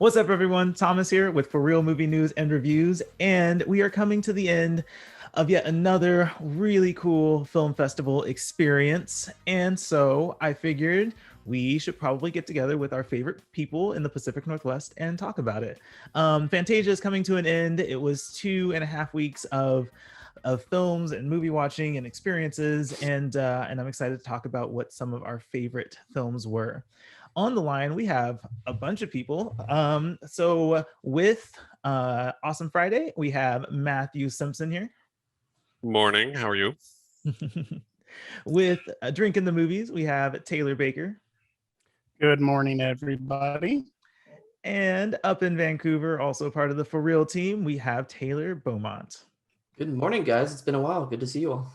What's up, everyone? Thomas here with ForReel Movie News and Reviews, and we are coming to the end of yet another really cool film festival experience. And so I figured we should probably get together with our favorite people in the Pacific Northwest and talk about it. Fantasia is coming to an end. It was 2.5 weeks of films and movie watching and experiences, and I'm excited to talk about what some of our favorite films were. On the line, we have a bunch of people. So with Awesome Friday, we have Matthew Simpson here. Morning. How are you? With Drink in the Movies, we have Taylor Baker. Good morning, everybody. And up in Vancouver, also part of the ForReel team, we have Taylor Beaumont. Good morning, guys. It's been a while. Good to see you all.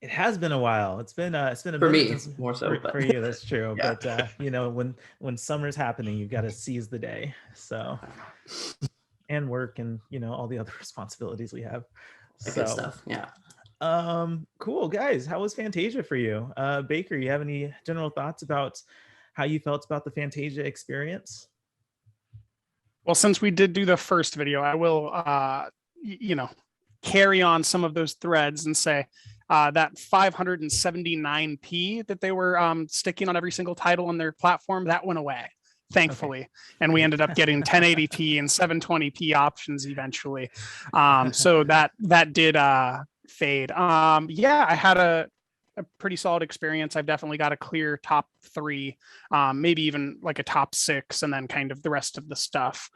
It has been a while. It's been a For minute me, since, more so, for, but- for you. That's true. Yeah. But when summer's happening, you've got to seize the day. So, and work and all the other responsibilities we have. Good stuff. Yeah. Cool, guys. How was Fantasia for you? Baker, you have any general thoughts about how you felt about the Fantasia experience? Well, since we did do the first video, I will, carry on some of those threads and say that 579p that they were sticking on every single title on their platform, that went away, thankfully. Okay. And we ended up getting 1080p and 720p options eventually. So that did fade. Yeah, I had a pretty solid experience. I've definitely got a clear top 3, maybe even like a top 6, and then kind of the rest of the stuff.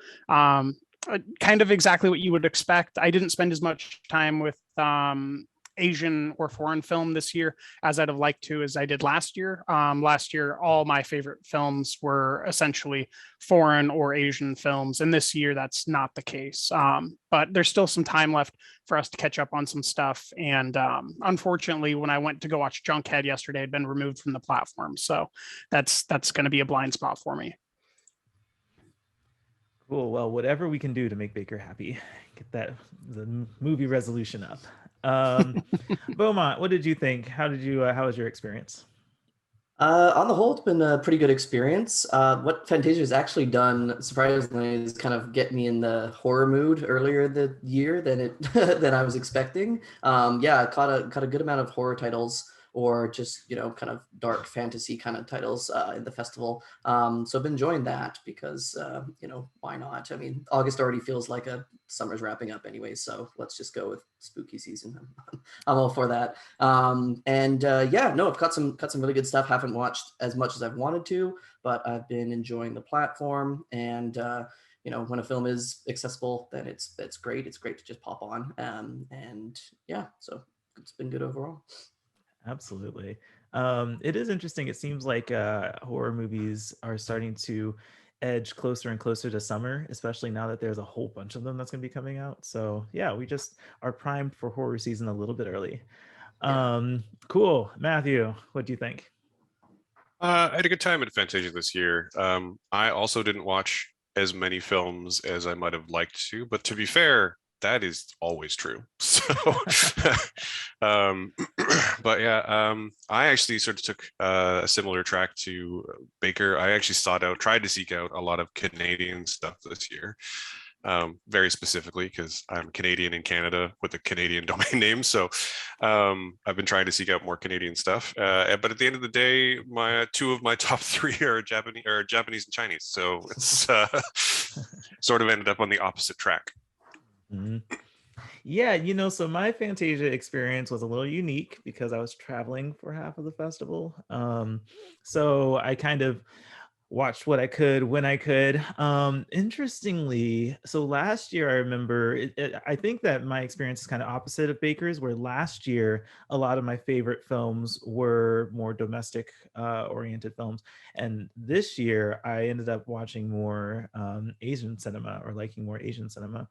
Kind of exactly what you would expect. I didn't spend as much time with Asian or foreign film this year as I'd have liked to as I did last year. Last year, all my favorite films were essentially foreign or Asian films, and this year that's not the case. But there's still some time left for us to catch up on some stuff. And unfortunately, when I went to go watch Junkhead yesterday, I'd been removed from the platform, so that's going to be a blind spot for me. Cool. Well, whatever we can do to make Baker happy, get the movie resolution up. Beaumont, what did you think? How was your experience? On the whole, it's been a pretty good experience. What Fantasia has actually done, surprisingly, is kind of get me in the horror mood earlier the year than I was expecting. I caught a good amount of horror titles, or just kind of dark fantasy kind of titles in the festival. So I've been enjoying that because why not? I mean, August already feels like summer's wrapping up anyway, so let's just go with spooky season. I'm all for that. I've got some really good stuff. Haven't watched as much as I've wanted to, but I've been enjoying the platform. And when a film is accessible, then it's great. It's great to just pop on. So it's been good overall. Absolutely. It is interesting. It seems like horror movies are starting to edge closer and closer to summer, especially now that there's a whole bunch of them that's going to be coming out. So yeah, we just are primed for horror season a little bit early. Cool. Matthew, what do you think? I had a good time at Fantasia this year. I also didn't watch as many films as I might have liked to, but to be fair, that is always true. So, but yeah, I actually sort of took a similar track to Baker. I actually tried to seek out a lot of Canadian stuff this year, very specifically because I'm Canadian in Canada with a Canadian domain name. So I've been trying to seek out more Canadian stuff. But at the end of the day, two of my top 3 are Japanese and Chinese. So it's sort of ended up on the opposite track. Mm-hmm. Yeah, so my Fantasia experience was a little unique because I was traveling for half of the festival. So I kind of watched what I could when I could. Interestingly, so last year I remember, I think that my experience is kind of opposite of Baker's, where last year a lot of my favorite films were more domestic oriented films. And this year I ended up watching more Asian cinema, or liking more Asian cinema.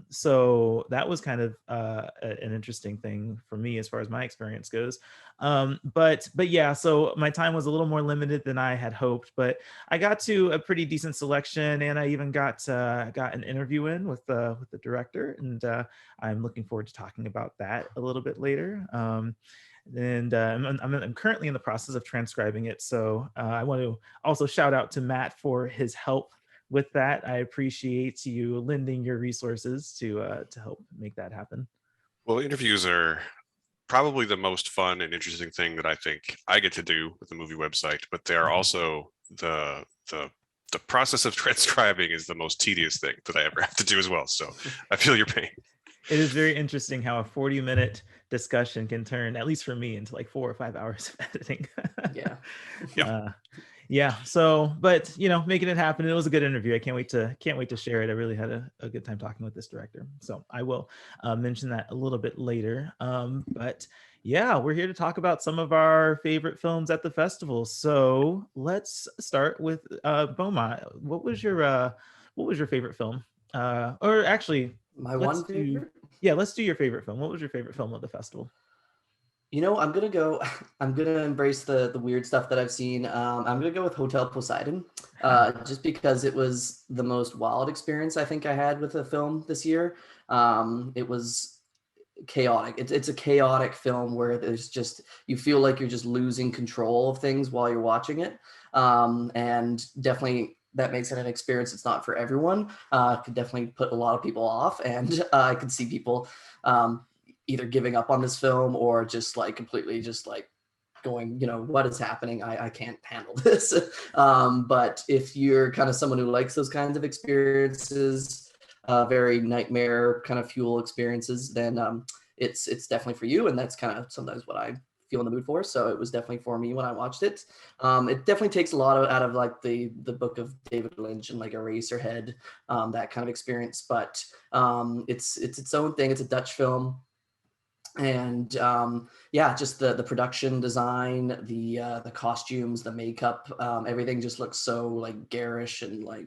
So that was kind of an interesting thing for me as far as my experience goes. But yeah, so my time was a little more limited than I had hoped, but I got to a pretty decent selection, and I even got an interview in with the director, and I'm looking forward to talking about that a little bit later. I'm currently in the process of transcribing it, so I want to also shout out to Matt for his help with that, I appreciate you lending your resources to help make that happen. Well, interviews are probably the most fun and interesting thing that I think I get to do with the movie website, but they are also the process of transcribing is the most tedious thing that I ever have to do as well. So I feel your pain. It is very interesting how a 40-minute discussion can turn, at least for me, into like 4 or 5 hours of editing. Yeah. Yeah. So, but making it happen. It was a good interview. I can't wait to share it. I really had a good time talking with this director. So I will mention that a little bit later. But yeah, we're here to talk about some of our favorite films at the festival. So let's start with Beaumont. What was your favorite film? Or actually, My let's one do favorite. let's do your favorite film. What was your favorite film of the festival? I'm gonna go. I'm gonna embrace the weird stuff that I've seen. I'm gonna go with Hotel Poseidon, just because it was the most wild experience I think I had with a film this year. It was chaotic. It's a chaotic film where there's just you feel like you're just losing control of things while you're watching it, and definitely that makes it an experience. It's not for everyone. Could definitely put a lot of people off, and I could see people. Either giving up on this film or just like completely just like going, what is happening? I can't handle this. But if you're kind of someone who likes those kinds of experiences, very nightmare kind of fuel experiences, then it's definitely for you. And that's kind of sometimes what I feel in the mood for. So it was definitely for me when I watched it. It definitely takes a lot out of like the book of David Lynch and like Eraserhead, that kind of experience. But it's its own thing. It's a Dutch film. And yeah, just the production design, the costumes, the makeup, everything just looks so like garish and like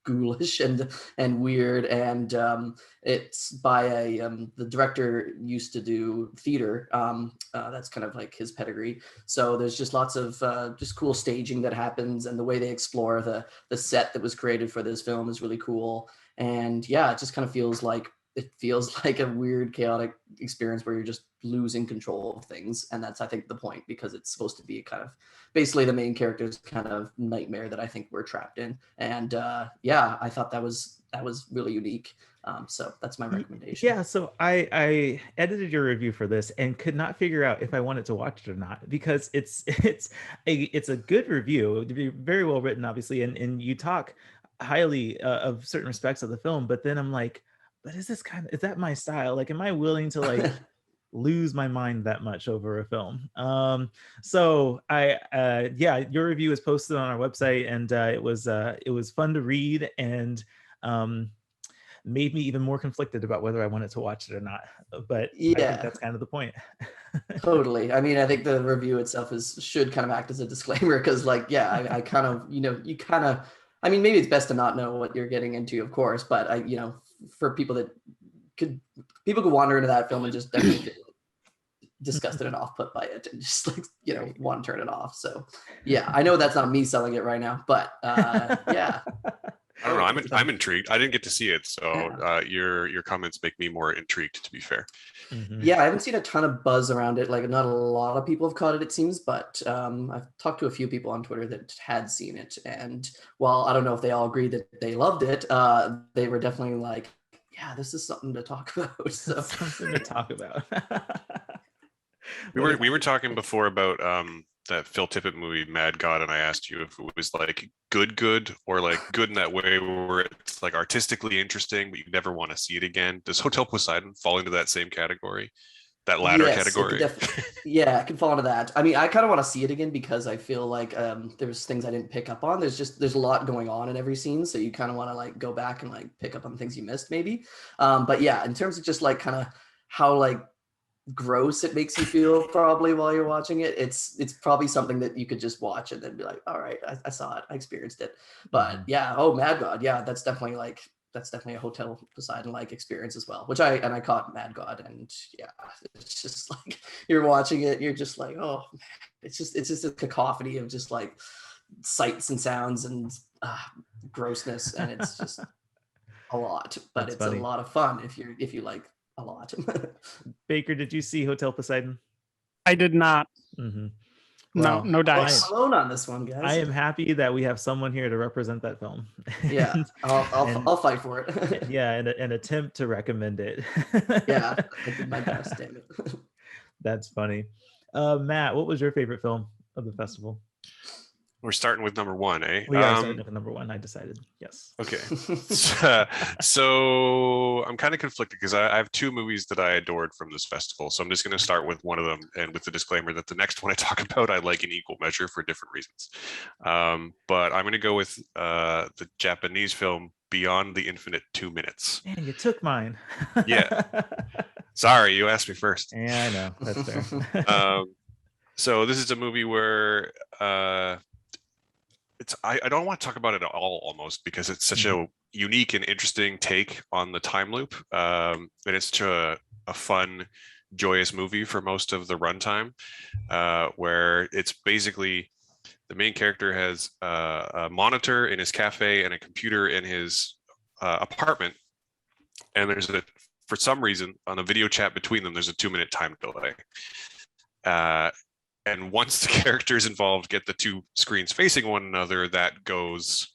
ghoulish and weird. And it's by the director used to do theater. That's kind of like his pedigree. So there's just lots of just cool staging that happens, and the way they explore the set that was created for this film is really cool. And yeah, it just kind of feels like a weird, chaotic experience where you're just losing control of things. And that's, I think, the point, because it's supposed to be kind of basically the main character's kind of nightmare that I think we're trapped in. And yeah, I thought that was really unique. So that's my recommendation. Yeah, so I edited your review for this and could not figure out if I wanted to watch it or not, because it's a good review. It would be very well written, obviously, and you talk highly of certain respects of the film, but then I'm like, but is that my style? Like, am I willing to like lose my mind that much over a film? So yeah, your review is posted on our website, and it was fun to read, and made me even more conflicted about whether I wanted to watch it or not. But I think Yeah, that's kind of the point. totally. I mean, I think the review itself should kind of act as a disclaimer, because like, yeah, I kind of, you kind of, I mean, maybe it's best to not know what you're getting into, of course, but for people could wander into that film and just definitely feel disgusted and off put by it, and just like want to turn it off. So yeah, I know that's not me selling it right now, but yeah. I don't know. I'm intrigued. I didn't get to see it, so Yeah. Your comments make me more intrigued, to be fair. Yeah, I haven't seen a ton of buzz around it. Like, not a lot of people have caught it, it seems, but I've talked to a few people on Twitter that had seen it, and while I don't know if they all agree that they loved it, they were definitely like, yeah, this is something to talk about. So Something to talk about. We were talking before about that Phil Tippett movie Mad God, and I asked you if it was like good or like good in that way where it's like artistically interesting but you never want to see it again. Does Hotel Poseidon fall into that same category, that latter yes, it could category? yeah, it could fall into that. I mean, I kind of want to see it again, because I feel like there's things I didn't pick up on. There's a lot going on in every scene, so you kind of want to like go back and like pick up on things you missed maybe. But yeah, in terms of just like kind of how like gross it makes you feel probably while you're watching it, it's probably something that you could just watch and then be like, all right, I saw it, I experienced it. But yeah, oh, Mad God, yeah, that's definitely a Hotel Poseidon like experience as well, which I caught Mad God, and yeah, it's just like you're watching it, you're just like, oh man, it's just a cacophony of just like sights and sounds and grossness, and it's just a lot, but That's it's funny. a lot of fun if you like a lot. Baker, did you see Hotel Poseidon? I did not. No, Well, no Well, dice. I'm alone on this one, I guys. am happy that we have someone here to represent that film. Yeah, And- I'll fight for it. yeah, and an attempt to recommend it. Yeah, I did my best. Damn it. That's funny. Matt, what was your favorite film of the festival? We're starting with number one, eh? We are starting with number one. I decided. Yes. Okay. So I'm kind of conflicted because I have two movies that I adored from this festival. So I'm just going to start with one of them, and with the disclaimer that the next one I talk about, I like in equal measure for different reasons. But I'm going to go with the Japanese film Beyond the Infinite 2 Minutes. Man, you took mine. Yeah. Sorry, you asked me first. Yeah, I know. That's fair. So this is a movie where I don't want to talk about it at all almost because it's such a unique and interesting take on the time loop. And it's such a fun, joyous movie for most of the runtime, where it's basically the main character has a monitor in his cafe and a computer in his apartment. And for some reason, on a video chat between them, there's a 2-minute time delay. And once the characters involved get the two screens facing one another, that goes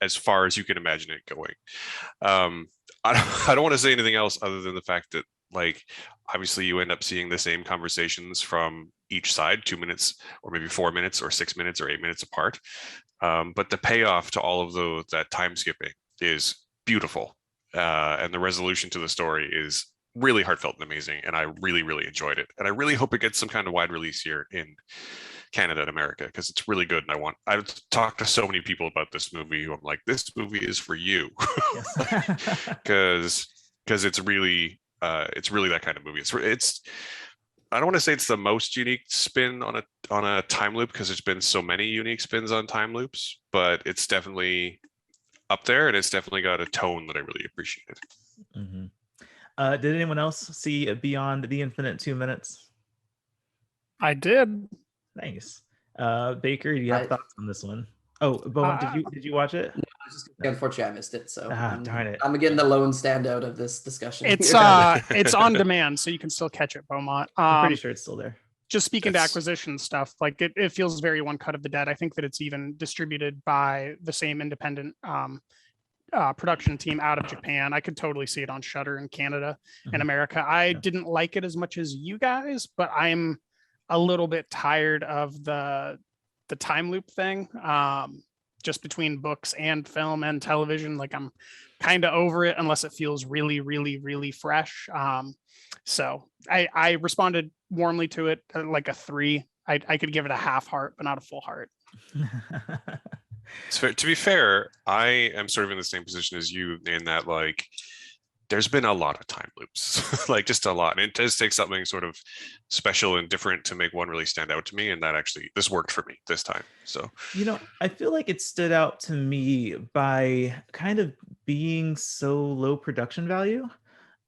as far as you can imagine it going. I don't want to say anything else other than the fact that, like, obviously you end up seeing the same conversations from each side, 2 minutes or maybe 4 minutes or 6 minutes or 8 minutes apart. But the payoff to all of that time skipping is beautiful. And the resolution to the story is really heartfelt and amazing, and I really, really enjoyed it. And I really hope it gets some kind of wide release here in Canada and America because it's really good. And I've talked to so many people about this movie who I'm like, this movie is for you, because it's really that kind of movie. It's I don't want to say it's the most unique spin on a time loop because there's been so many unique spins on time loops, but it's definitely up there, and it's definitely got a tone that I really appreciated. Mm-hmm. Did anyone else see Beyond the Infinite 2 Minutes? I did. Nice. Baker, do you have thoughts on this one? Oh, Bowen, did you watch it? No, unfortunately, I missed it. So darn it. I'm again the lone standout of this discussion. It's it's on demand, so you can still catch it, Beaumont. I'm pretty sure it's still there. Just speaking to acquisition stuff, like it feels very One Cut of the Dead. I think that it's even distributed by the same independent production team out of Japan. I could totally see it on Shudder in Canada and America. I didn't like it as much as you guys, but I'm a little bit tired of the time loop thing. Just between books and film and television, like I'm kind of over it unless it feels really, really, really fresh. So I responded warmly to it, like a 3. I could give it a half heart, but not a full heart. So, to be fair, I am sort of in the same position as you in that, like, there's been a lot of time loops, like just a lot. And it does take something sort of special and different to make one really stand out to me. And this worked for me this time. So, I feel like it stood out to me by kind of being so low production value.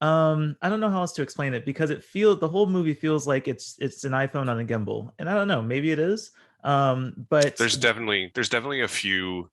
I don't know how else to explain it because the whole movie feels like it's an iPhone on a gimbal. And I don't know, maybe it is. But there's definitely a few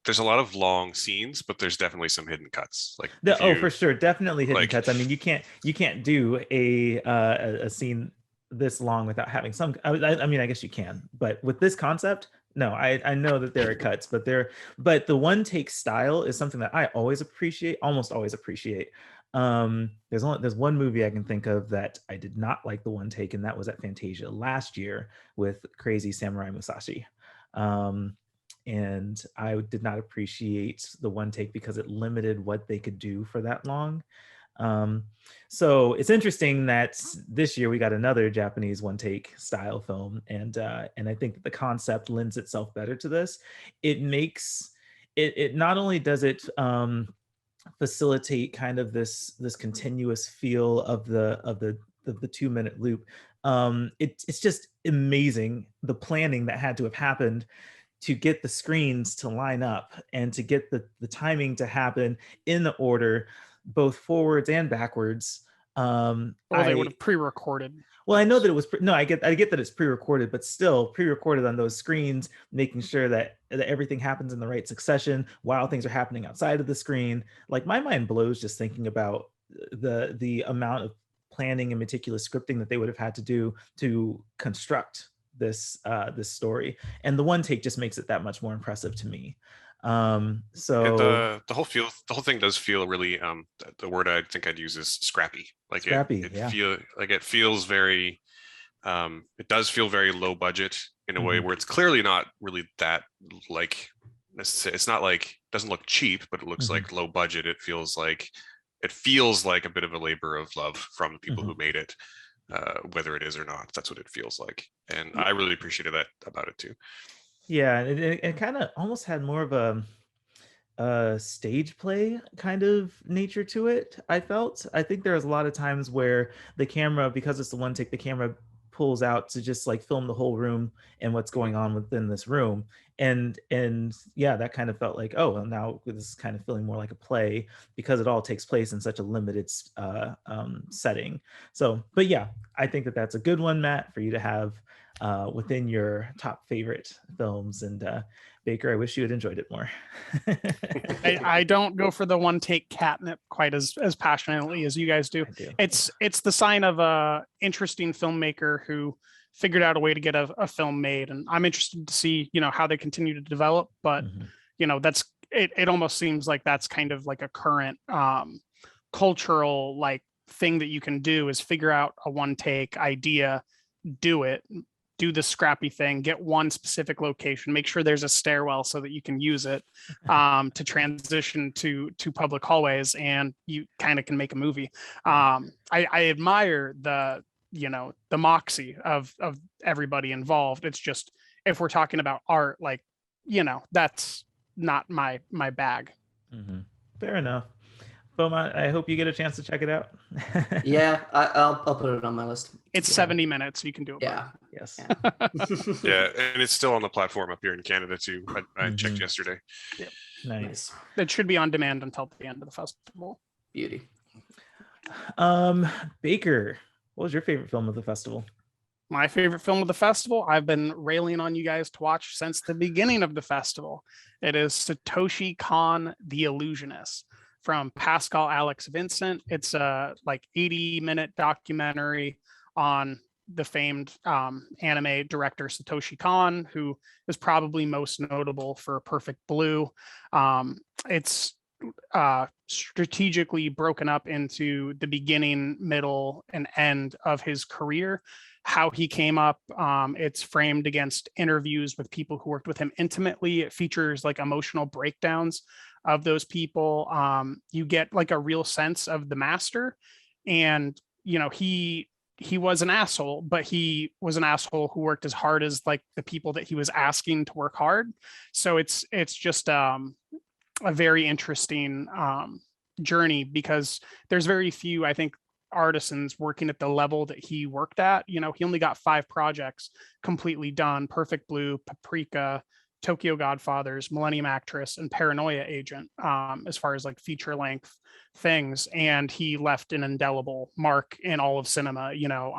there's a lot of long scenes, but there's definitely some hidden cuts. Like for sure, definitely hidden cuts. I mean, you can't do a scene this long without having some. I mean, I guess you can, but with this concept, no. I know that there are cuts, but the one take style is something that I almost always appreciate. There's one movie I can think of that I did not like the one take, and that was at Fantasia last year with Crazy Samurai Musashi. And I did not appreciate the one take because it limited what they could do for that long. So it's interesting that this year we got another Japanese one take style film, and I think that the concept lends itself better to this. It makes it not only does it facilitate kind of this continuous feel of the 2-minute loop. It's just amazing the planning that had to have happened to get the screens to line up and to get the timing to happen in the order, both forwards and backwards. They would have pre-recorded. Well, I know that it was I get that it's pre-recorded, but still pre-recorded on those screens, making sure that everything happens in the right succession while things are happening outside of the screen. Like, my mind blows just thinking about the amount of planning and meticulous scripting that they would have had to do to construct this story. And the one take just makes it that much more impressive to me. The whole thing does feel really the word I think I'd use is scrappy. Like scrappy, it feels very it does feel very low budget in a way where it's clearly not really that, like, it's not like, doesn't look cheap, but it looks like low budget. It feels like a bit of a labor of love from the people who made it, whether it is or not. That's what it feels like, and I really appreciated that about it too. Yeah, it kind of almost had more of a stage play kind of nature to it. I think there was a lot of times where the camera, because it's the one take, the camera pulls out to just like film the whole room and what's going on within this room. And yeah, that kind of felt like, oh, well, now this is kind of feeling more like a play because it all takes place in such a limited setting. So, but yeah, I think that's a good one, Matt, for you to have within your top favorite films. And Baker, I wish you had enjoyed it more. I don't go for the one take catnip quite as passionately as you guys do. It's the sign of a interesting filmmaker who figured out a way to get a film made, and I'm interested to see, you know, how they continue to develop. But you know, that's it almost seems like that's kind of like a current cultural like thing that you can do, is figure out a one take idea, do the scrappy thing, get one specific location, make sure there's a stairwell so that you can use it to transition to public hallways, and you kind of can make a movie. I admire the moxie of everybody involved. It's just, if we're talking about art, like, you know, that's not my bag. Fair enough. Beaumont, I hope you get a chance to check it out. Yeah, I'll put it on my list. It's 70 minutes, so you can do it. Yeah. Yes. Yeah, and it's still on the platform up here in Canada too. I checked yesterday. Yep. Nice. It should be on demand until the end of the festival. Beauty. Baker, what was your favorite film of the festival? My favorite film of the festival, I've been railing on you guys to watch since the beginning of the festival. It is Satoshi Kon, The Illusionist, from Pascal Alex Vincent. It's a like 80-minute documentary on the famed anime director Satoshi Kon, who is probably most notable for Perfect Blue. It's strategically broken up into the beginning, middle, and end of his career, how he came up. It's framed against interviews with people who worked with him intimately. It features like emotional breakdowns of those people. You get like a real sense of the master, and you know, he was an asshole, but he was an asshole who worked as hard as like the people that he was asking to work hard. So it's just a very interesting journey, because there's very few, I think, artisans working at the level that he worked at. You know, he only got 5 projects completely done: Perfect Blue, Paprika, Tokyo Godfathers, Millennium Actress, and Paranoia Agent, as far as like feature length things. And he left an indelible mark in all of cinema. You know,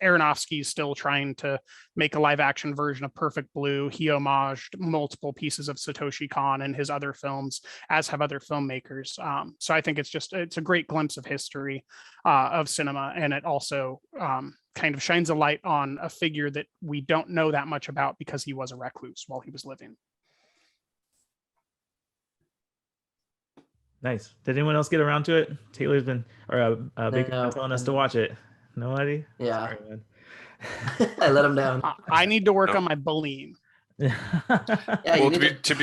Aronofsky's still trying to make a live action version of Perfect Blue. He homaged multiple pieces of Satoshi Kon in his other films, as have other filmmakers. So I think it's a great glimpse of history of cinema. And it also kind of shines a light on a figure that we don't know that much about because he was a recluse while he was living. Nice. Did anyone else get around to it? Taylor's been, or Baker's been telling us to watch it. Nobody? Yeah. Sorry, man. I let him down. I need to work on my bullying. Yeah, Well, to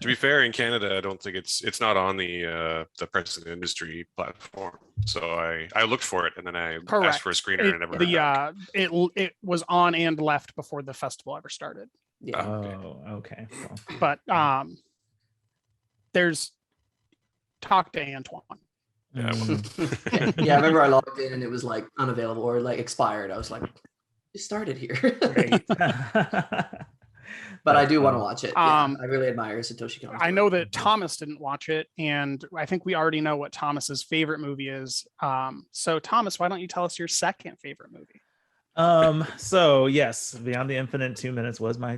be fair, in Canada, I don't think it's not on the press and industry platform. So I looked for it, and then I asked for a screener, and never. It was on and left before the festival ever started. Yeah. Oh, okay. Well. But there's talk to Antoine. Yeah. Yeah, I remember I logged in and it was like unavailable or like expired. I was like, you started here. But I do want to watch it. Yeah, I really admire Satoshi Kon. I know that Thomas didn't watch it, and I think we already know what Thomas's favorite movie is. So Thomas, why don't you tell us your second favorite movie? So yes, Beyond the Infinite, 2 minutes was my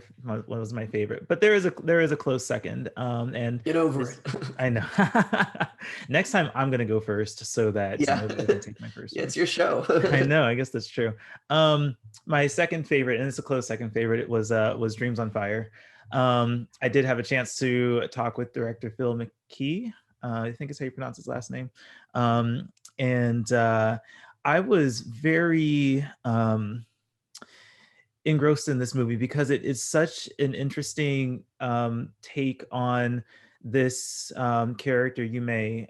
favorite, but there is a close second. And Get over this, it. I know. Next time I'm gonna go first so that Yeah. nobody can take my first Yeah, one. it's your show. I know, I guess that's true. My second favorite, and it's a close second favorite, it was Dreams on Fire. I did have a chance to talk with director Phil McKee. I think is how you pronounce his last name. And I was very engrossed in this movie because it is such an interesting take on this character Yume,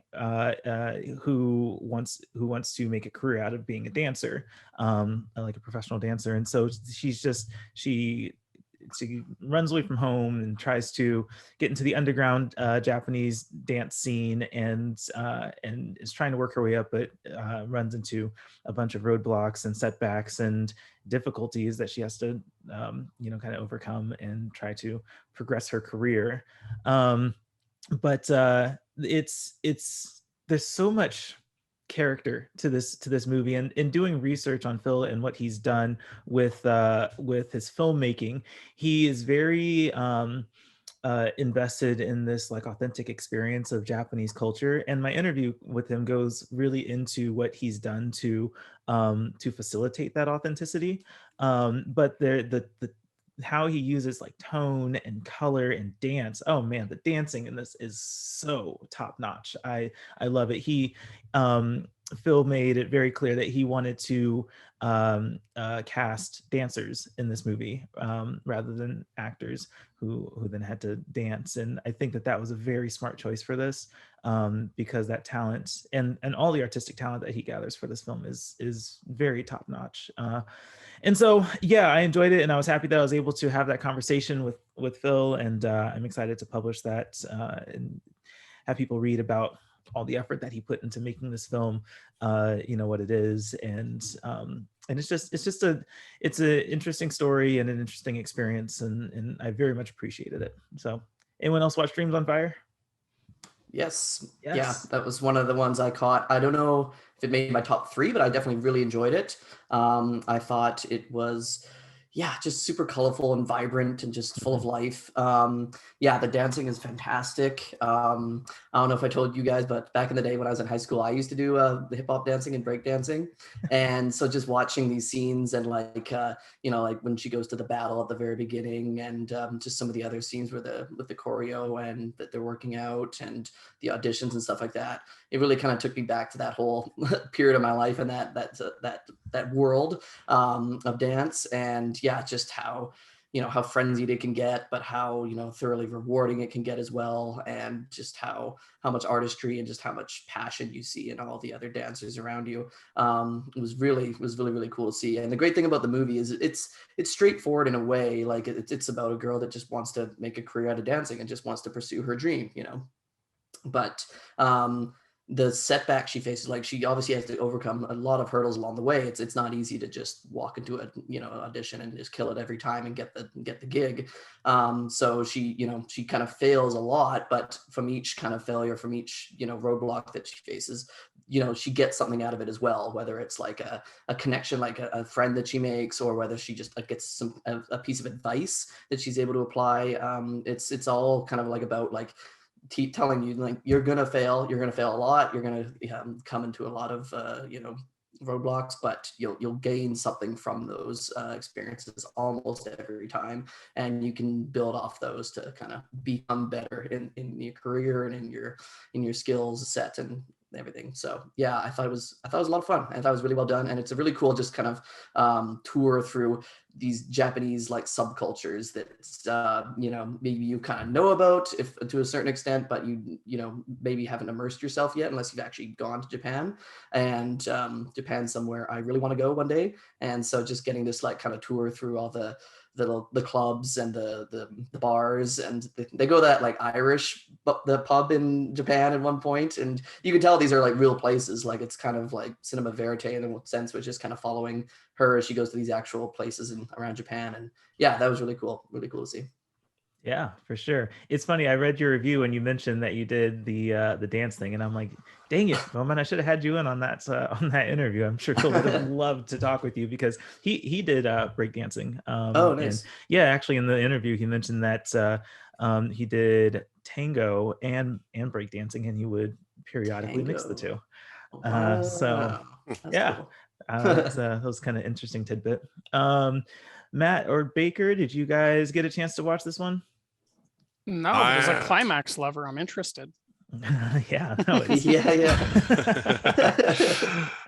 who wants to make a career out of being a dancer, like a professional dancer. And so she runs away from home and tries to get into the underground Japanese dance scene, and is trying to work her way up, but runs into a bunch of roadblocks and setbacks and difficulties that she has to kind of overcome and try to progress her career. But it's there's so much character to this movie, and in doing research on Phil and what he's done with his filmmaking, he is very invested in this like authentic experience of Japanese culture. And my interview with him goes really into what he's done to facilitate that authenticity. But the how he uses like tone and color and dance. Oh man, the dancing in this is so top notch. I love it. Phil made it very clear that he wanted to cast dancers in this movie rather than actors who then had to dance. And I think that was a very smart choice for this, because that talent and all the artistic talent that he gathers for this film is very top notch. And so yeah, I enjoyed it, and I was happy that I was able to have that conversation with Phil, and I'm excited to publish that and have people read about all the effort that he put into making this film, what it is. And it's an interesting story and an interesting experience, and I very much appreciated it. So anyone else watch Dreams on Fire? Yes. Yeah, Yes. that was one of the ones I caught. I don't know if it made my top three, but I definitely really enjoyed it. I thought it was, yeah, just super colorful and vibrant and just full of life. Yeah, the dancing is fantastic. I don't know if I told you guys, but back in the day when I was in high school, I used to do the hip hop dancing and break dancing. And so just watching these scenes and like when she goes to the battle at the very beginning, and just some of the other scenes with the choreo and that they're working out and the auditions and stuff like that, it really kind of took me back to that whole period of my life and that world of dance. And yeah, just how frenzied it can get, but how thoroughly rewarding it can get as well, and just how much artistry and just how much passion you see in all the other dancers around you. It was really really cool to see. And the great thing about the movie is it's straightforward in a way. Like it's about a girl that just wants to make a career out of dancing and just wants to pursue her dream, but the setback she faces, like she obviously has to overcome a lot of hurdles along the way. It's not easy to just walk into a audition and just kill it every time and get the gig. So she kind of fails a lot, but from each kind of failure, from each roadblock that she faces, she gets something out of it as well, whether it's like a connection, like a friend that she makes, or whether she just gets a piece of advice that she's able to apply. It's all kind of like about like telling you like you're gonna fail a lot, you're gonna come into a lot of roadblocks, but you'll gain something from those experiences almost every time, and you can build off those to kind of become better in your career and in your skills set and everything. So yeah, I thought it was a lot of fun. I thought it was really well done, and it's a really cool just kind of tour through these Japanese like subcultures that maybe you kind of know about if to a certain extent, but you maybe haven't immersed yourself yet unless you've actually gone to Japan. And Japan's somewhere I really want to go one day. And so just getting this like kind of tour through all the clubs and the bars, and they go that like Irish the pub in Japan at one point, and you can tell these are like real places. Like it's kind of like cinema verite in a sense, which is kind of following her as she goes to these actual places around Japan. And yeah, that was really cool to see. Yeah, for sure. It's funny. I read your review and you mentioned that you did the dance thing, and I'm like, dang it, Roman, I should have had you in on that interview. I'm sure Phil would have loved to talk with you because he did breakdancing. Oh, And nice. yeah, actually in the interview he mentioned that he did tango and breakdancing, and he would periodically mix the Tango. two. So Wow. Hmm. That's yeah, cool. that was kind of interesting tidbit. Matt or Baker, did you guys get a chance to watch this one? No, but as a I climax lover, I'm interested. Yeah, no, it's Yeah, yeah.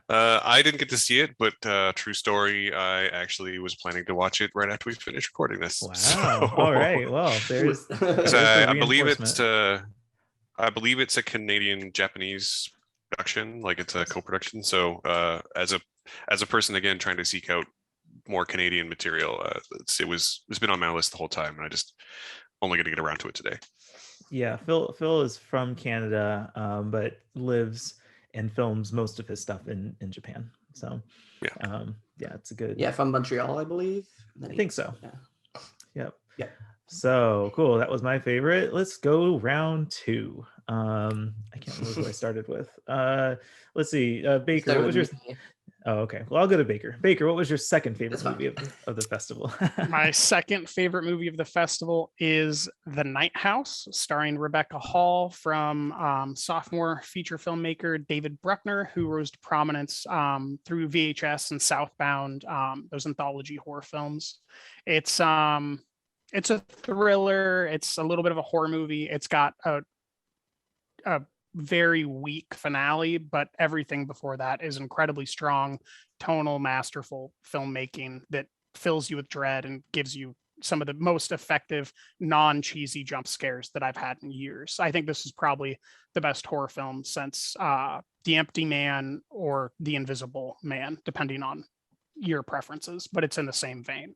I didn't get to see it, but true story, I actually was planning to watch it right after we finished recording this. wow. All right. Well, there's So there's the I believe it's reinforcement. a Canadian Japanese production, like it's a co-production. So as a person again trying to seek out more Canadian material, it's been on my list the whole time, and I just only going to get around to it today. Yeah, Phil is from Canada, but lives and films most of his stuff in Japan. So Yeah. yeah, it's a good. Yeah, from Montreal, I believe. And then I think so. Yeah. Yep. Yeah. So cool. That was my favorite. Let's go round two. I can't remember who I started with. Let's see. Baker, Start what with was your? me. Oh, okay. Well, I'll go to Baker. Baker, what was your second favorite That's fine. movie of the festival? My second favorite movie of the festival is The Night House, starring Rebecca Hall, from sophomore feature filmmaker David Bruckner, who rose to prominence through VHS and Southbound, those anthology horror films. It's a thriller. It's a little bit of a horror movie. It's got a very weak finale, but everything before that is incredibly strong, tonal, masterful filmmaking that fills you with dread and gives you some of the most effective non-cheesy jump scares that I've had in years. I think this is probably the best horror film since The Empty Man or The Invisible Man, depending on your preferences, but it's in the same vein.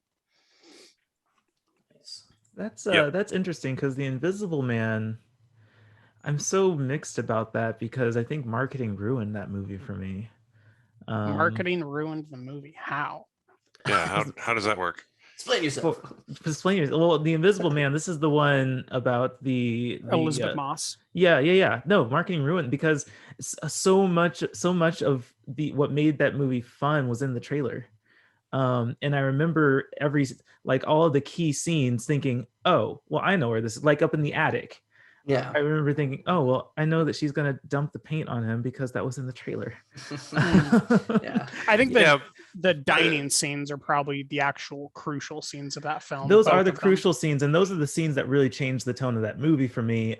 That's interesting because The Invisible Man, I'm so mixed about that because I think marketing ruined that movie for me. Marketing ruined the movie. How? Yeah. How does that work? Explain yourself. Well, The Invisible Man, this is the one about the Elizabeth Moss. Yeah. No, marketing ruined because so much of the what made that movie fun was in the trailer. And I remember all of the key scenes thinking, oh, well, I know where this is, like up in the attic. Yeah. I remember thinking, oh, well, I know that she's going to dump the paint on him because that was in the trailer. Yeah. I think that the dining scenes are probably the actual crucial scenes of that film. Those are the crucial scenes, and those are the scenes that really changed the tone of that movie for me.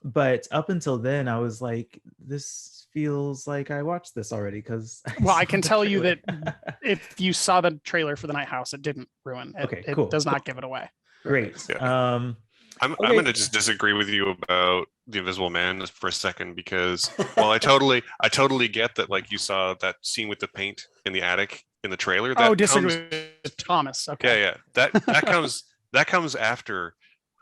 But up until then, I was like, this feels like I watched this already because I can tell you that if you saw the trailer for The Night House, it didn't ruin it. Okay, it cool. does not give it away. Great. Yeah. I'm Okay. going to just disagree with you about The Invisible Man just for a second, because while I totally get that, like, you saw that scene with the paint in the attic in the trailer. That disagree with Thomas. Okay. Yeah. That comes after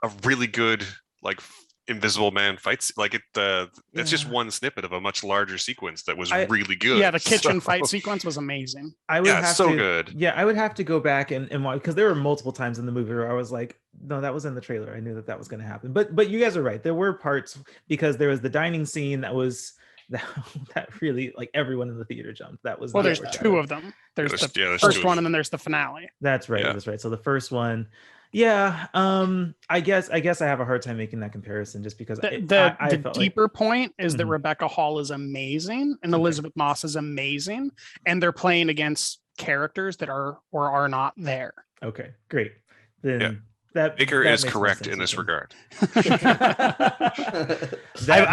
a really good, like, Invisible Man fights. Like it's just one snippet of a much larger sequence that was really good. Yeah, the kitchen fight sequence was amazing. I would have so to, good. Yeah, I would have to go back and watch, because there were multiple times in the movie where I was like, no, that was in the trailer. I knew that was going to happen. But you guys are right. There were parts, because there was the dining scene that was that really, like, everyone in the theater jumped. That was there's two of them. There's the first one, and then there's the finale. That's right. That's right. So the first one. Yeah, I guess I have a hard time making that comparison, just because the deeper point is that Rebecca Hall is amazing and Elizabeth Moss is amazing, and they're playing against characters that are or are not there. Okay, great. Then Baker is correct in this regard. I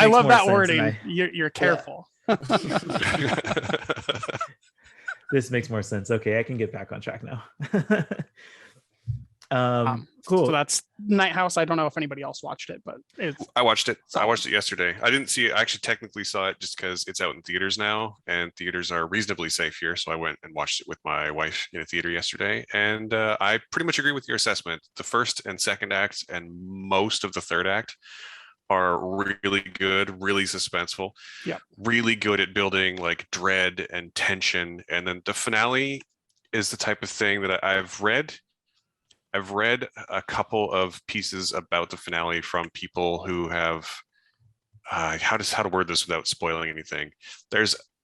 love that wording. You're careful. This makes more sense. Okay, I can get back on track now. Cool. So that's Night House. I don't know if anybody else watched it, but I watched it. I watched it yesterday. I didn't see it. I actually technically saw it just because it's out in theaters now, and theaters are reasonably safe here. So I went and watched it with my wife in a theater yesterday, and I pretty much agree with your assessment. The first and second act and most of the third act are really good, really suspenseful. Yeah. Really good at building, like, dread and tension, and then the finale is the type of thing that I've read I've read a couple of pieces about the finale from people who have how to word this without spoiling anything.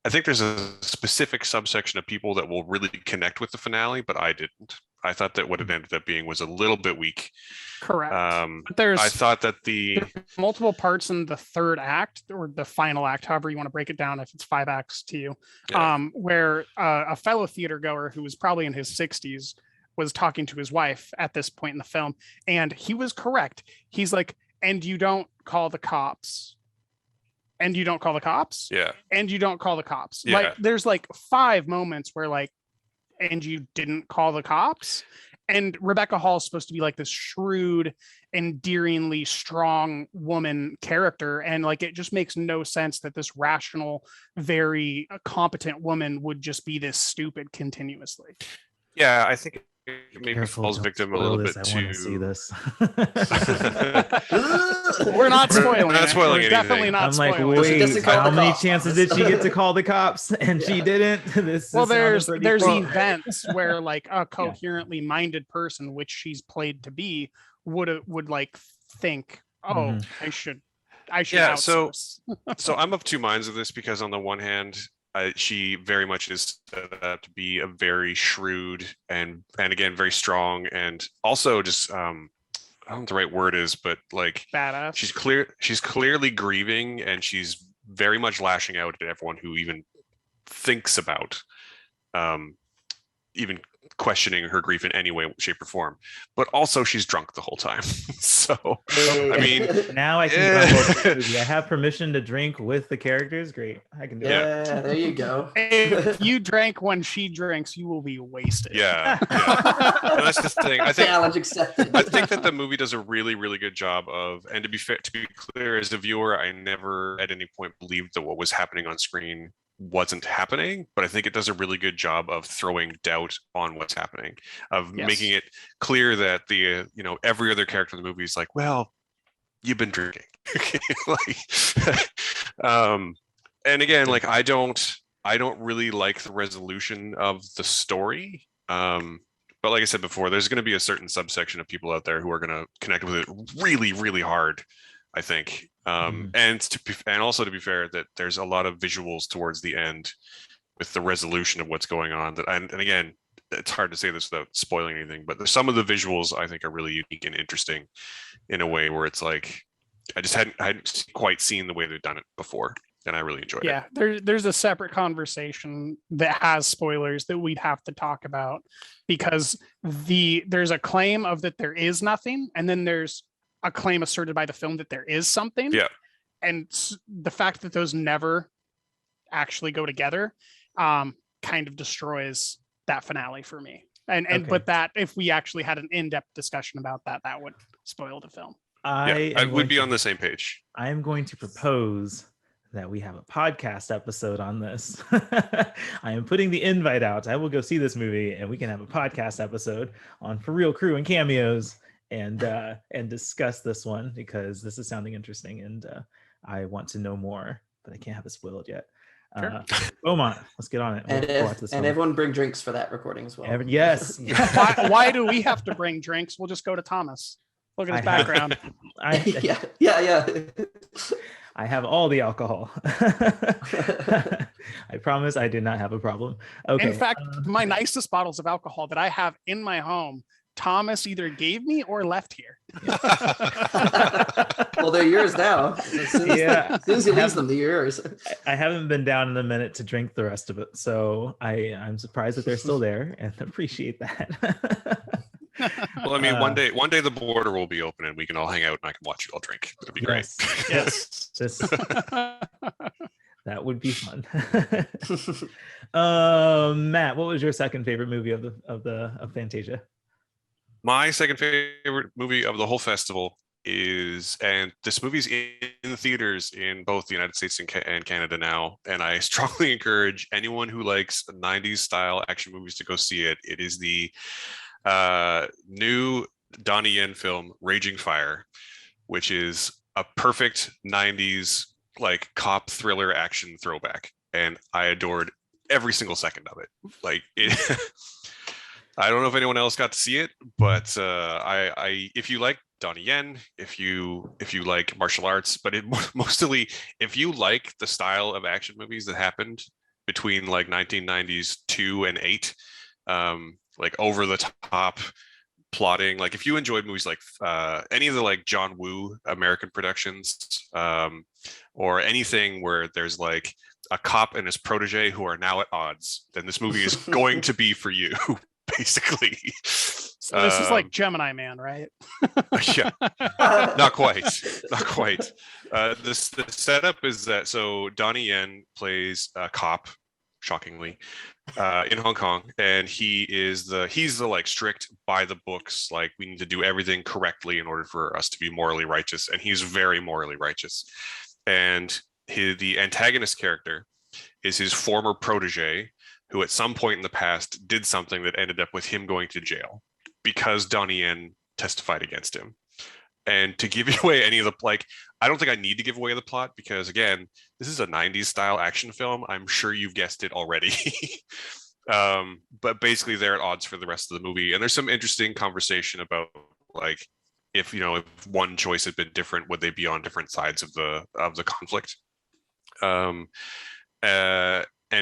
I think there's a specific subsection of people that will really connect with the finale, but I didn't. I thought that what it ended up being was a little bit weak. Correct. But I thought that there's multiple parts in the third act, or the final act, however you want to break it down, if it's 5 acts to you, where a fellow theater goer who was probably in his 60s was talking to his wife at this point in the film, and he was correct. He's like, and you don't call the cops. And you don't call the cops. Yeah. And you don't call the cops. Yeah. Like, there's like 5 moments where like, and you didn't call the cops. And Rebecca Hall is supposed to be like this shrewd, endearingly strong woman character. And like, it just makes no sense that this rational, very competent woman would just be this stupid continuously. Yeah, I think it maybe Careful, falls don't victim a spoil little this. bit I want to to see this. We're not spoiling not it. spoiling We're definitely anything. not I'm like, spoiling it. She doesn't wait, call how the many cops. chances did she get to call the cops and she didn't? Well, This sounded there's pretty cool. events where like a coherently minded person, which she's played to be, would like think, oh, Mhm. I should Yeah, so outsource. so I'm of two minds of this, because on the one hand, she very much is set up to be a very shrewd and again very strong, and also just I don't know what the right word is, but like Badass. she's clearly grieving, and she's very much lashing out at everyone who even thinks about even questioning her grief in any way, shape, or form. But also she's drunk the whole time. So I mean, Now I can get on board with the movie. I have permission to drink with the characters. Great, I can do it. Yeah, there you go. If you drank when she drinks, you will be wasted. yeah. And that's the thing. I think Challenge accepted. I think that the movie does a really, really good job of, and to be fair, to be clear, as a viewer, I never at any point believed that what was happening on screen wasn't happening, but I think it does a really good job of throwing doubt on what's happening, of making it clear that the every other character in the movie is like, well, you've been drinking. Like, and again, like I don't really like the resolution of the story. But like I said before, there's going to be a certain subsection of people out there who are going to connect with it really, really hard, I think. And also to be fair, that there's a lot of visuals towards the end with the resolution of what's going on. And again, it's hard to say this without spoiling anything, but some of the visuals I think are really unique and interesting in a way where it's like I hadn't quite seen the way they've done it before, and I really enjoyed it. Yeah, there's a separate conversation that has spoilers that we'd have to talk about, because there's a claim of that there is nothing, and then there's a claim asserted by the film that there is something. Yeah. And the fact that those never actually go together kind of destroys that finale for me. But that if we actually had an in-depth discussion about that would spoil the film. I would be on the same page. I am going to propose that we have a podcast episode on this. I am putting the invite out. I will go see this movie, and we can have a podcast episode on ForReel crew and cameos, and discuss this one, because this is sounding interesting, and I want to know more, but I can't have it spoiled yet. Sure. Beaumont, let's get on it. And everyone bring drinks for that recording as well. Yes. Why do we have to bring drinks? We'll just go to Thomas. Look at his background. Yeah. I have all the alcohol. I promise I do not have a problem. Okay. In fact, my nicest bottles of alcohol that I have in my home, Thomas either gave me or left here. Well, they're yours now. As soon as he leaves them, they're yours. I haven't been down in a minute to drink the rest of it, so I'm surprised that they're still there, and appreciate that. Well, I mean, one day the border will be open, and we can all hang out, and I can watch you all drink. It'll be great. Yes. That would be fun. Matt, what was your second favorite movie of Fantasia? My second favorite movie of the whole festival is, and this movie's in the theaters in both the United States and Canada now, and I strongly encourage anyone who likes 90s style action movies to go see it. It is the new Donnie Yen film, Raging Fire, which is a perfect 90s like cop thriller action throwback, and I adored every single second of it. Like it I don't know if anyone else got to see it, but I if you like Donnie Yen, if you like martial arts, but it mostly if you like the style of action movies that happened between like 1990s 2 and 8, like over the top plotting, like if you enjoyed movies like any of the like John Woo American productions, or anything where there's like a cop and his protege who are now at odds, then this movie is going to be for you, basically. So this is like Gemini Man, right? Yeah, not quite. The setup is that so Donnie Yen plays a cop, shockingly, in Hong Kong, and he's the like strict by the books, like we need to do everything correctly in order for us to be morally righteous, and he's very morally righteous. And the antagonist character is his former protege, who at some point in the past did something that ended up with him going to jail because Donnie Yen testified against him. And to give you away any of the, like, I don't think I need to give away the plot because, again, this is a 90s style action film. I'm sure you've guessed it already. But basically they're at odds for the rest of the movie. And there's some interesting conversation about, like, if one choice had been different, would they be on different sides of the conflict? And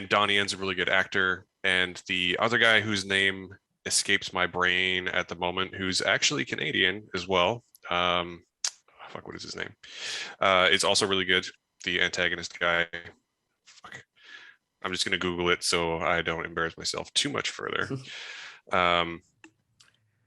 Donnie Yen's a really good actor. And the other guy whose name escapes my brain at the moment, who's actually Canadian as well. What is his name? It's also really good. The antagonist guy. I'm just gonna Google it so I don't embarrass myself too much further.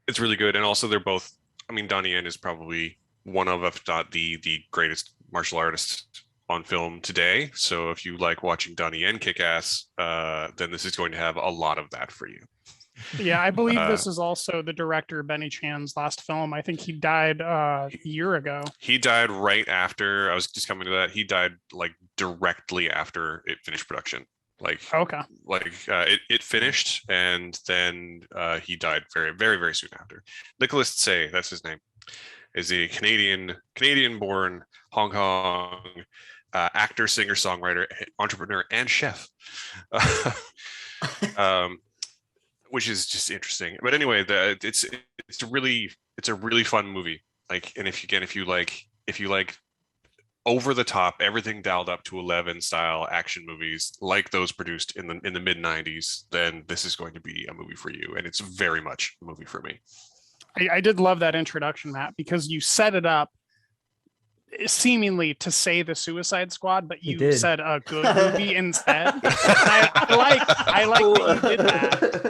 It's really good, and also they're both. I mean, Donnie Yen is probably one of, if not the greatest martial artist on film today. So if you like watching Donnie Yen kick ass, then this is going to have a lot of that for you. Yeah, I believe this is also the director Benny Chan's last film. I think he died a year ago. He died right after. I was just coming to that. He died like directly after it finished production. Like, okay, like it finished, and then he died very, very, very soon after. Nicholas Tsay, that's his name, is a Canadian-born Hong Kong actor, singer, songwriter, entrepreneur, and chef. Which is just interesting. But anyway, it's a really fun movie. Like, and if you like over the top, everything dialed up to 11 style action movies like those produced in the mid 90s, then this is going to be a movie for you. And it's very much a movie for me. I did love that introduction, Matt, because you set it up seemingly to say the Suicide Squad, but you said a good movie instead. I like that you did that.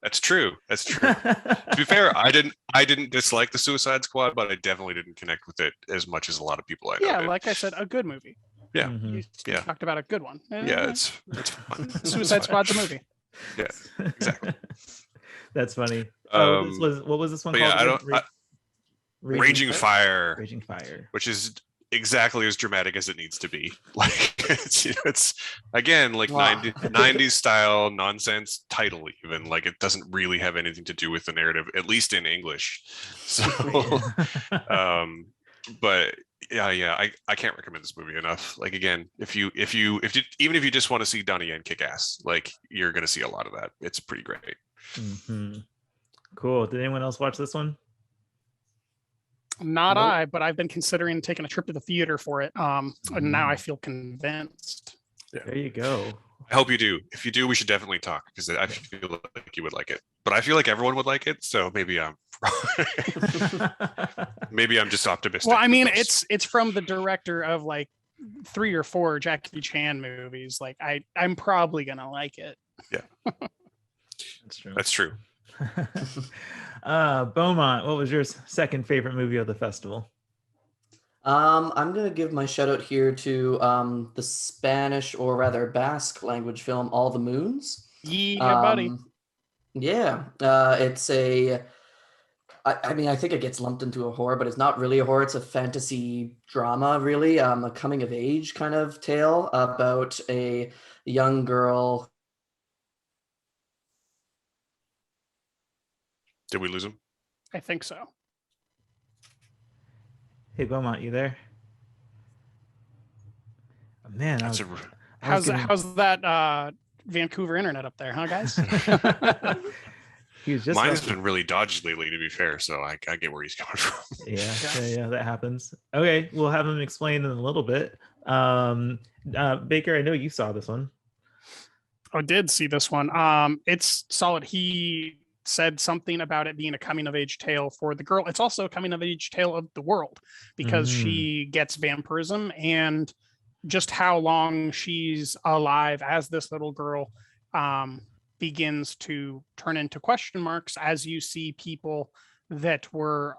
That's true. To be fair, I didn't dislike the Suicide Squad, but I definitely didn't connect with it as much as a lot of people I know. Yeah, did. Like I said, a good movie. Yeah. You talked about a good one. Yeah, it's fun. Suicide Squad's a movie. Yeah, exactly. That's funny. What was this one called? Yeah, Raging Fire. Raging Fire. Which is exactly as dramatic as it needs to be. Like, it's again like 90s style nonsense title, even like it doesn't really have anything to do with the narrative, at least in English. So but yeah, I can't recommend this movie enough. Like, again, if you even if you just want to see Donnie Yen kick ass, like, you're gonna see a lot of that. It's pretty great. Mm-hmm. Cool. Did anyone else watch this one? Not I, but I've been considering taking a trip to the theater for it. And now I feel convinced. Yeah. There you go. I hope you do. If you do, we should definitely talk, because I feel like you would like it. But I feel like everyone would like it, so maybe I'm just optimistic. Well, I mean, it's from the director of like 3 or 4 Jackie Chan movies. Like, I'm probably gonna like it. Yeah. That's true. That's true. Beaumont, what was your second favorite movie of the festival? I'm gonna give my shout out here to the Spanish, or rather Basque language film All the Moons. Yeah, buddy. Yeah, it's I mean, I think it gets lumped into a horror, but it's not really a horror. It's a fantasy drama, really, a coming of age kind of tale about a young girl. Did we lose him? I think so. Hey, Beaumont, you there? Oh, man, how's that Vancouver internet up there, huh, guys? He was just Mine has lucky. been really dodgy lately, to be fair. So I get where he's coming from. Yeah, that happens. Okay, we'll have him explain in a little bit. Baker, I know you saw this one. I did see this one. It's solid. He said something about it being a coming of age tale for the girl. It's also a coming of age tale of the world because she gets vampirism, and just how long she's alive as this little girl begins to turn into question marks as you see people that were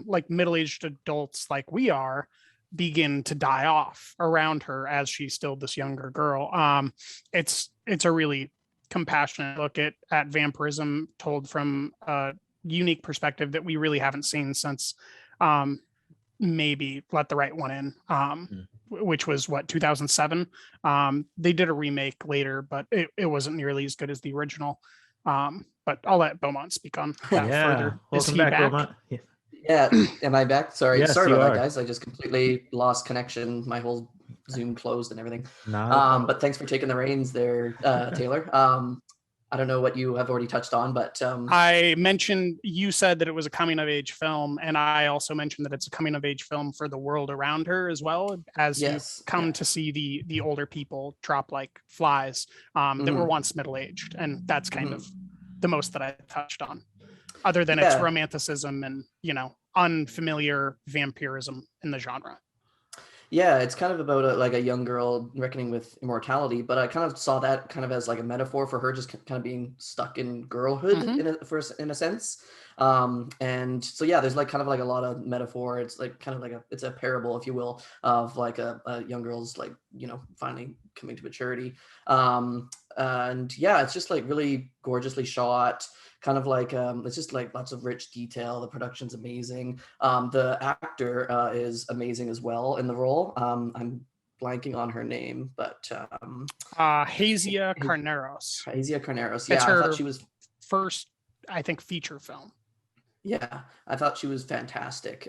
like middle-aged adults like we are begin to die off around her as she's still this younger girl. It's a really compassionate look at vampirism told from a unique perspective that we really haven't seen since maybe Let the Right One In, which was what, 2007. They did a remake later, but it wasn't nearly as good as the original. But I'll let Beaumont speak on that further. Welcome back, Beaumont. Yeah, am I back? Sorry, Yes, sorry you about are. that, guys. I just completely lost connection. My whole Zoom closed and everything. But Thanks for taking the reins there, Taylor. I don't know what you have already touched on, but I mentioned, you said that it was a coming of age film, and I also mentioned that it's a coming of age film for the world around her as well, as you come to see the older people drop like flies that were once middle-aged, and that's kind of the most that I touched on, other than its romanticism and, you know, unfamiliar vampirism in the genre. Yeah, it's kind of about like a young girl reckoning with immortality, but I kind of saw that kind of as like a metaphor for her just kind of being stuck in girlhood in a sense. And so yeah, there's like kind of like a lot of metaphor. It's like kind of like it's a parable, if you will, of like a young girl's like, you know, finally coming to maturity. And yeah, it's just like really gorgeously shot. Kind of like it's just like lots of rich detail. The production's amazing. The actor is amazing as well in the role. I'm blanking on her name, but Hazia Carneros. Hazia Carneros. It's Yeah, I her thought she was first, I think, feature film. Yeah, I thought she was fantastic,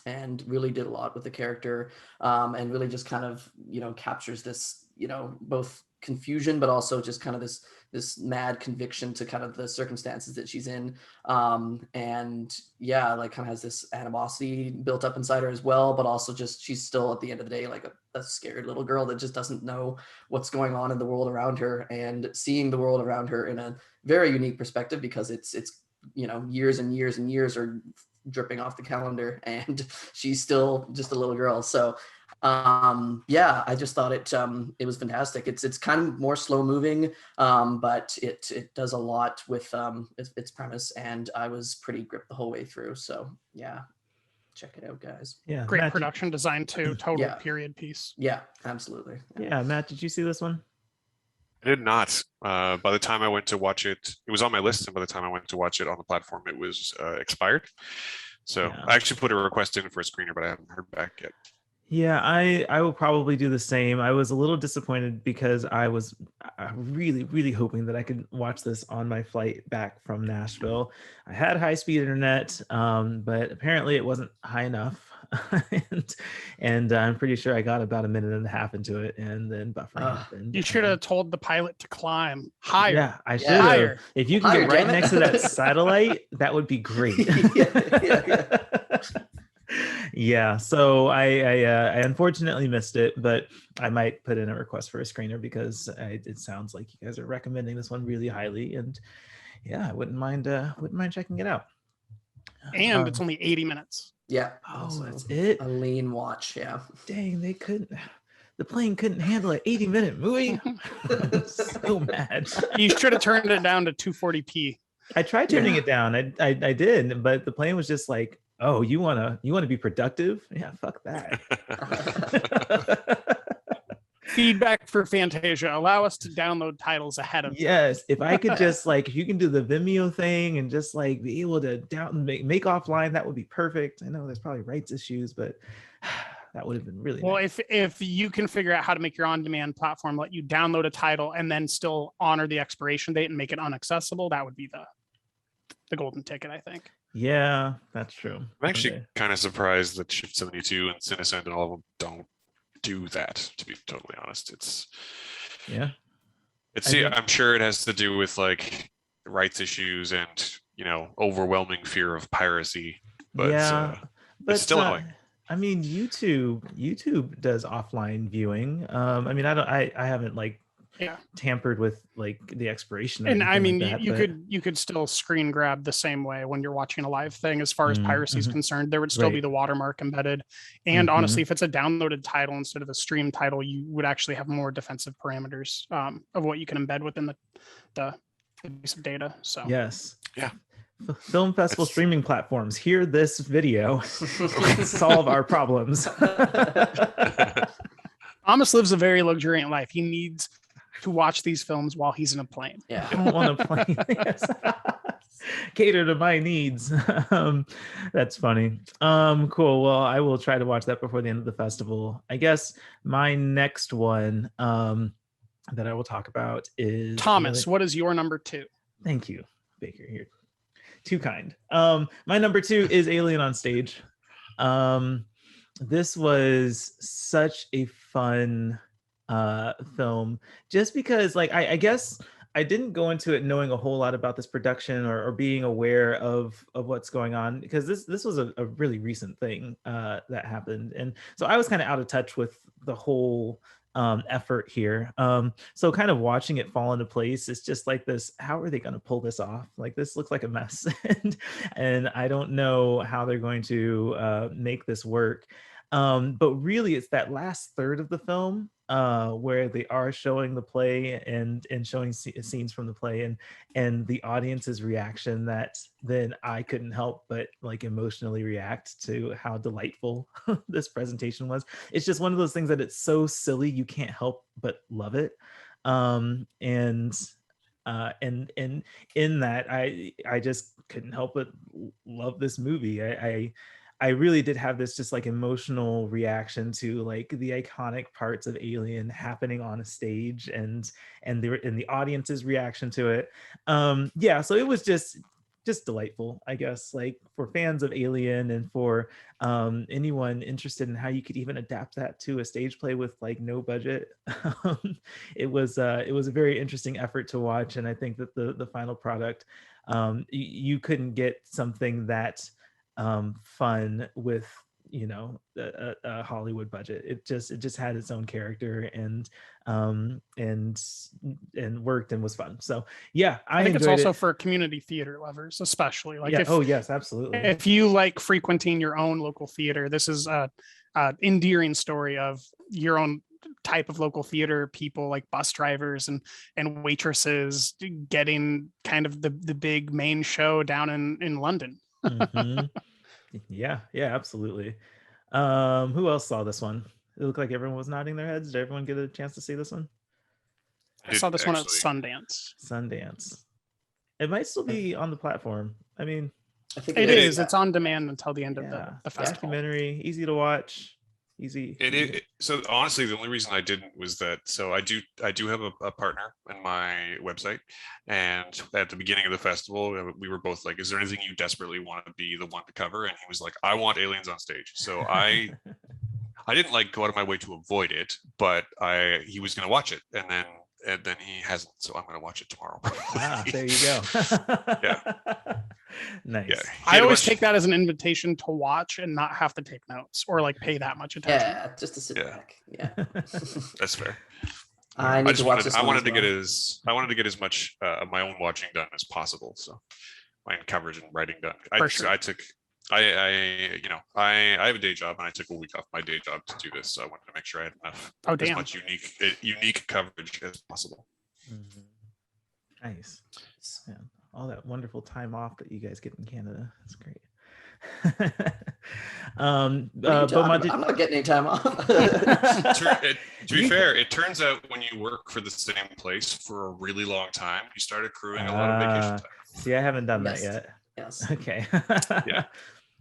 and really did a lot with the character, and really just kind of, you know, captures this, you know, both confusion, but also just kind of this mad conviction to kind of the circumstances that she's in. And yeah, like kind of has this animosity built up inside her as well, but also just, she's still at the end of the day, like a scared little girl that just doesn't know what's going on in the world around her, and seeing the world around her in a very unique perspective, because it's you know, years and years and years are dripping off the calendar, and she's still just a little girl. So yeah, I just thought it was fantastic. It's kind of more slow moving, but it does a lot with its premise, and I was pretty gripped the whole way through. So yeah, check it out, guys. Yeah, Great Matt, production design too. Total period piece. Yeah, absolutely. Yeah, Matt, did you see this one? I did not. By the time I went to watch it, it was on my list, and by the time I went to watch it on the platform, it was expired. So I actually put a request in for a screener, but I haven't heard back yet. Yeah, I will probably do the same. I was a little disappointed because I was really, really hoping that I could watch this on my flight back from Nashville. I had high-speed internet, but apparently it wasn't high enough. and I'm pretty sure I got about a minute and a half into it, and then buffering happened. You should have told the pilot to climb higher. Yeah, I should have. If you can get right next to that satellite, that would be great. Yeah, so I unfortunately missed it, but I might put in a request for a screener because it sounds like you guys are recommending this one really highly, and yeah, I wouldn't mind checking it out. And it's only 80 minutes. Yeah. Oh, that's it. A lean watch. Yeah. Dang, the plane couldn't handle an 80-minute movie. I'm so mad. You should have turned it down to 240p. I tried turning it down. I did, but the plane was just like, oh, you wanna be productive? Yeah, fuck that. Feedback for Fantasia. Allow us to download titles ahead of Yes, if I could just like, if you can do the Vimeo thing and just like be able to make offline, that would be perfect. I know there's probably rights issues, but that would have been really well nice. If you can figure out how to make your on-demand platform let you download a title and then still honor the expiration date and make it unaccessible, that would be the golden ticket, I think. Yeah, that's true. I'm actually kind of surprised that Shift 72 and Cinescent and all of them don't do that, to be totally honest. It's It's, I think I'm sure it has to do with like rights issues and, overwhelming fear of piracy, but yeah, it's but still annoying. I mean, YouTube does offline viewing. I mean, I haven't like Yeah. tampered with like the expiration or And I anything like mean, that, you but could still screen grab the same way when you're watching a live thing. As far as piracy is mhm, concerned, there would still be right. the watermark embedded. And Hmm. honestly, if it's a downloaded title instead of a stream title, you would actually have more defensive parameters of what you can embed within the piece of data. So Yes. Yeah. Film festival It's streaming platforms, hear this video, solve our problems. Thomas lives a very luxuriant life. He needs to watch these films while he's in a plane. Yeah. I don't want to play this. Cater to my needs. That's funny. Cool. Well, I will try to watch that before the end of the festival. I guess my next one that I will talk about is Thomas, what is your number 2? Thank you, Baker. You're too kind. My number 2 is Alien on Stage. This was such a fun film, just because like I guess I didn't go into it knowing a whole lot about this production or being aware of what's going on, because this was a really recent thing that happened, and so I was kind of out of touch with the whole effort here. So kind of watching it fall into place, it's just like this, how are they going to pull this off? Like, this looks like a mess, and I don't know how they're going to make this work. But really it's that last third of the film where they are showing the play and showing scenes from the play, and the audience's reaction, that then I couldn't help but like emotionally react to how delightful this presentation was. It's just one of those things that it's so silly you can't help but love it. And in that, I just couldn't help but love this movie. I really did have this just like emotional reaction to like the iconic parts of Alien happening on a stage, and the audience's reaction to it. Yeah, so it was just delightful, I guess, like for fans of Alien, and for anyone interested in how you could even adapt that to a stage play with like no budget. It was a very interesting effort to watch, and I think that the final product, you couldn't get something that fun with a Hollywood budget. It just had its own character, and worked and was fun. So yeah, I think it's enjoyed also it. for community theater lovers, especially like Yeah. if Oh yes, absolutely. if you like frequenting your own local theater, this is a endearing story of your own type of local theater people, like bus drivers and waitresses, getting kind of the big main show down in London. Mhm. Yeah, absolutely. Who else saw this one? It looked like everyone was nodding their heads. Did everyone get a chance to see this one? I saw didn't this one at actually. Sundance. Sundance. It might still be on the platform. I mean, I think It It is. is. It's on demand until the end of yeah, the festival. documentary, easy to watch, easy. So honestly, the only reason I didn't was that, so I do have a partner in my website, and at the beginning of the festival, we were both like, "Is there anything you desperately want to be the one to cover?" And he was like, "I want Aliens on Stage." So I didn't like go out of my way to avoid it, but he was going to watch it, and then he hasn't, so I'm going to watch it tomorrow. There you go. Yeah. Nice. Yeah, I always take that as an invitation to watch and not have to take notes or like pay that much attention. Yeah, just to sit Yeah. back. Yeah. That's fair. I need to watch this. I one wanted as to get well. I wanted to get as much of my own watching done as possible. So my coverage and writing done. For sure. I have a day job, and I took a week off my day job to do this. So I wanted to make sure I had enough as much unique coverage as possible. Mhm. Nice. Yeah. All that wonderful time off that you guys get in Canada. That's great. What are you talking about? I'm not getting any time off. To be fair, it turns out when you work for the same place for a really long time, you start accruing a lot of vacation time. See, I haven't done that Yes. yet. Yes. Okay. Yeah.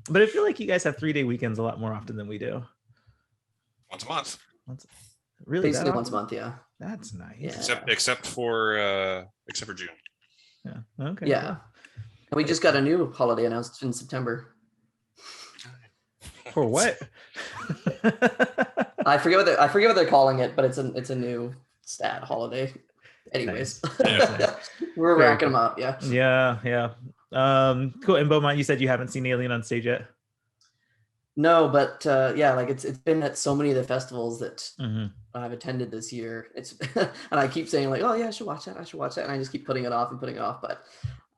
But I feel like you guys have 3-day weekends a lot more often than we do. Once a month. Really? Basically once a month, yeah. That's nice. Yeah. Except for June. Yeah. Okay. Yeah. Cool. And we just got a new holiday announced in September. For what? I forget what they're calling it, but it's a new stat holiday. Anyways, Nice. we're Very racking them cool. up. Yeah. Yeah. Cool. And Beaumont, you said you haven't seen Alien on stage yet. No, but yeah, like it's been at so many of the festivals that Mm-hmm. I've attended this year. It's and I keep saying like, oh yeah, I should watch that. I should watch that, and I just keep putting it off and putting it off. But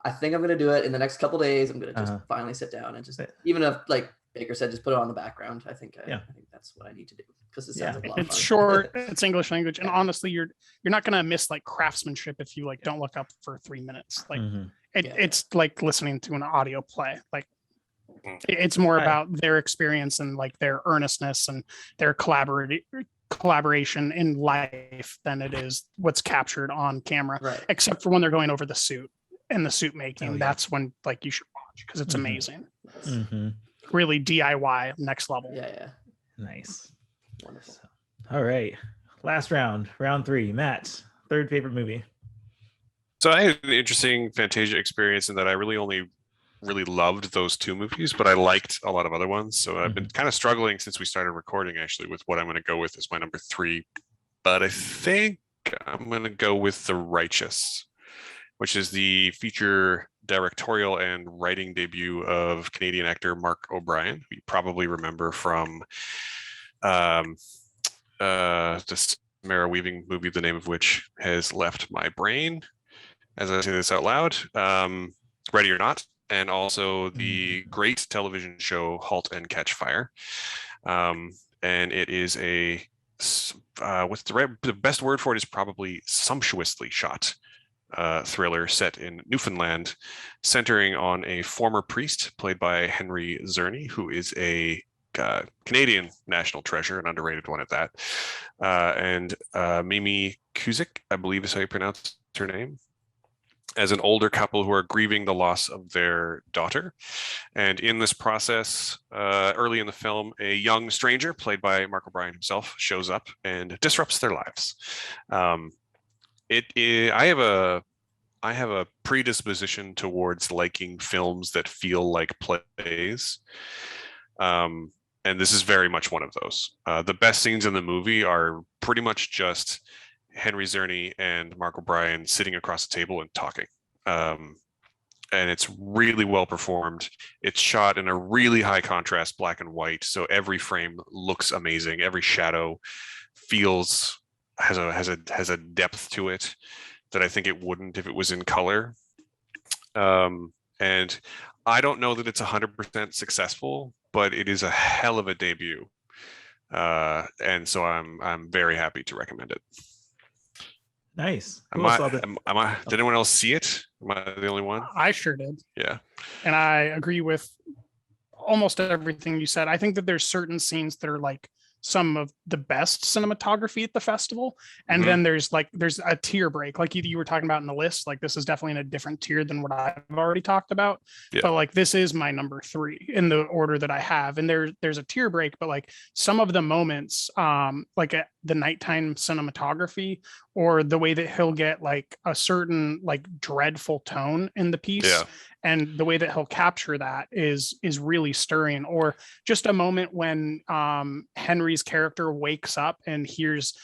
I think I'm gonna do it in the next couple days. I'm gonna just finally sit down and just, even if like Baker said, just put it on the background. I think that's what I need to do because it sounds like a lot of fun. It's short. It's English language, and honestly, you're not gonna miss like craftsmanship if you like don't look up for 3 minutes. Like it's like listening to an audio play. Like it's more about their experience and like their earnestness and their collaboration in life than it is what's captured on camera. Right. Except for when they're going over the suit and the suit making. That's when like you should watch because it's amazing. Really DIY next level. Yeah. Nice. Wonderful. All right. Last round 3. Matt, third favorite movie. So I had an interesting Fantasia experience in that I really loved those 2 movies, but I liked a lot of other ones. So I've been kind of struggling since we started recording actually with what I'm going to go with as my number 3. But I think I'm going to go with The Righteous, which is the feature directorial and writing debut of Canadian actor Mark O'Brien, who you probably remember from this Samara Weaving movie, the name of which has left my brain as I say this out loud, Ready or Not, and also the great television show Halt and Catch Fire. And it is the best word for it is probably sumptuously shot thriller set in Newfoundland, centering on a former priest played by Henry Czerny, who is a Canadian national treasure, an underrated one at that. And Mimi Kuzik, I believe is how you pronounce her name, as an older couple who are grieving the loss of their daughter. And in this process, early in the film, a young stranger played by Mark O'Brien himself shows up and disrupts their lives. I have a predisposition towards liking films that feel like plays. And this is very much one of those. The best scenes in the movie are pretty much just Henry Czerny and Mark O'Brien sitting across the table and talking. And it's really well performed. It's shot in a really high contrast black and white, so every frame looks amazing. Every shadow has a depth to it that I think it wouldn't if it was in color. And I don't know that it's 100% successful, but it is a hell of a debut. And so I'm very happy to recommend it. Nice. Did anyone else see it? Am I the only one? I sure did. Yeah. And I agree with almost everything you said. I think that there's certain scenes that are like some of the best cinematography at the festival. And then there's a tier break, like you were talking about in the list. Like this is definitely in a different tier than what I've already talked about. Yeah. But like this is my number 3 in the order that I have. And there's a tier break, but like some of the moments, like the nighttime cinematography or the way that he'll get like a certain like dreadful tone in the piece. Yeah. And the way that he'll capture that is really stirring. Or just a moment when Henry's character wakes up and hears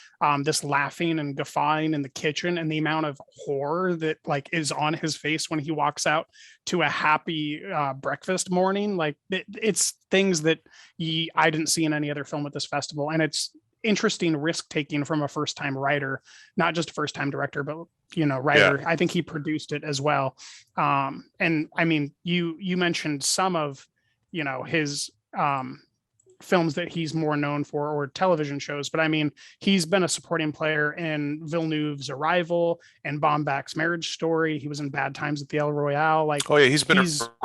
this laughing and guffawing in the kitchen, and the amount of horror that like is on his face when he walks out to a happy breakfast morning. Like it's things that I didn't see in any other film at this festival, and it's interesting risk taking from a first-time writer, not just a first-time director, but writer. Yeah. I think he produced it as well. And I mean, you mentioned some of his films that he's more known for, or television shows, but I mean, he's been a supporting player in Villeneuve's Arrival and Baumbach's Marriage Story. He was in Bad Times at the El Royale. Like, oh yeah, he's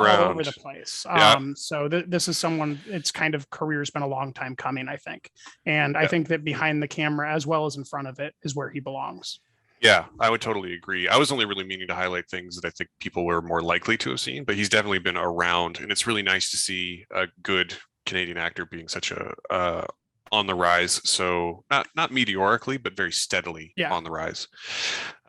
around all over the place. Yeah. So this is someone, its kind of career's been a long time coming, I think. And I think that behind the camera as well as in front of it is where he belongs. Yeah, I would totally agree. I was only really meaning to highlight things that I think people were more likely to have seen, but he's definitely been around, and it's really nice to see a good Canadian actor being such a on the rise. So not meteorically, but very steadily on the rise.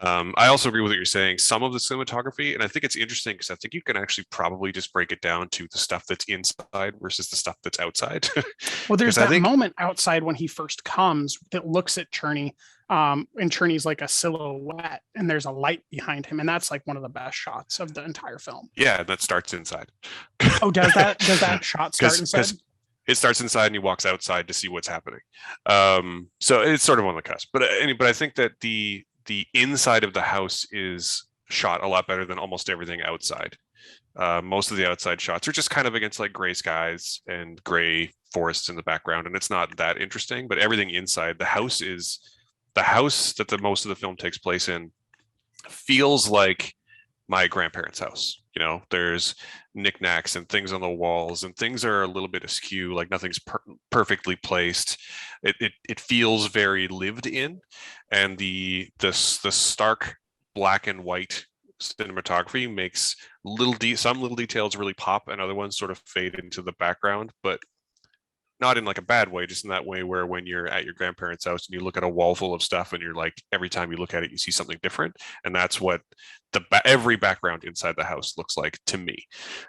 I also agree with what you're saying. Some of the cinematography, and I think it's interesting because I think you can actually probably just break it down to the stuff that's inside versus the stuff that's outside. Well, there's that moment outside when he first comes that looks at Czerny and Cherney's like a silhouette and there's a light behind him, and that's like one of the best shots of the entire film. Yeah, that starts inside. Oh, does that shot start inside? Because it starts inside and he walks outside to see what's happening. So it's sort of on the cusp. But I think that the inside of the house is shot a lot better than almost everything outside. Most of the outside shots are just kind of against like gray skies and gray forests in the background, and it's not that interesting. But everything inside the house that the most of the film takes place in feels like my grandparents' house. You know, there's knickknacks and things on the walls, and things are a little bit askew, like nothing's perfectly placed. It feels very lived in, and the stark black and white cinematography makes some little details really pop, and other ones sort of fade into the background, but not in like a bad way, just in that way where when you're at your grandparents' house and you look at a wall full of stuff and you're like, every time you look at it, you see something different. And that's what every background inside the house looks like to me.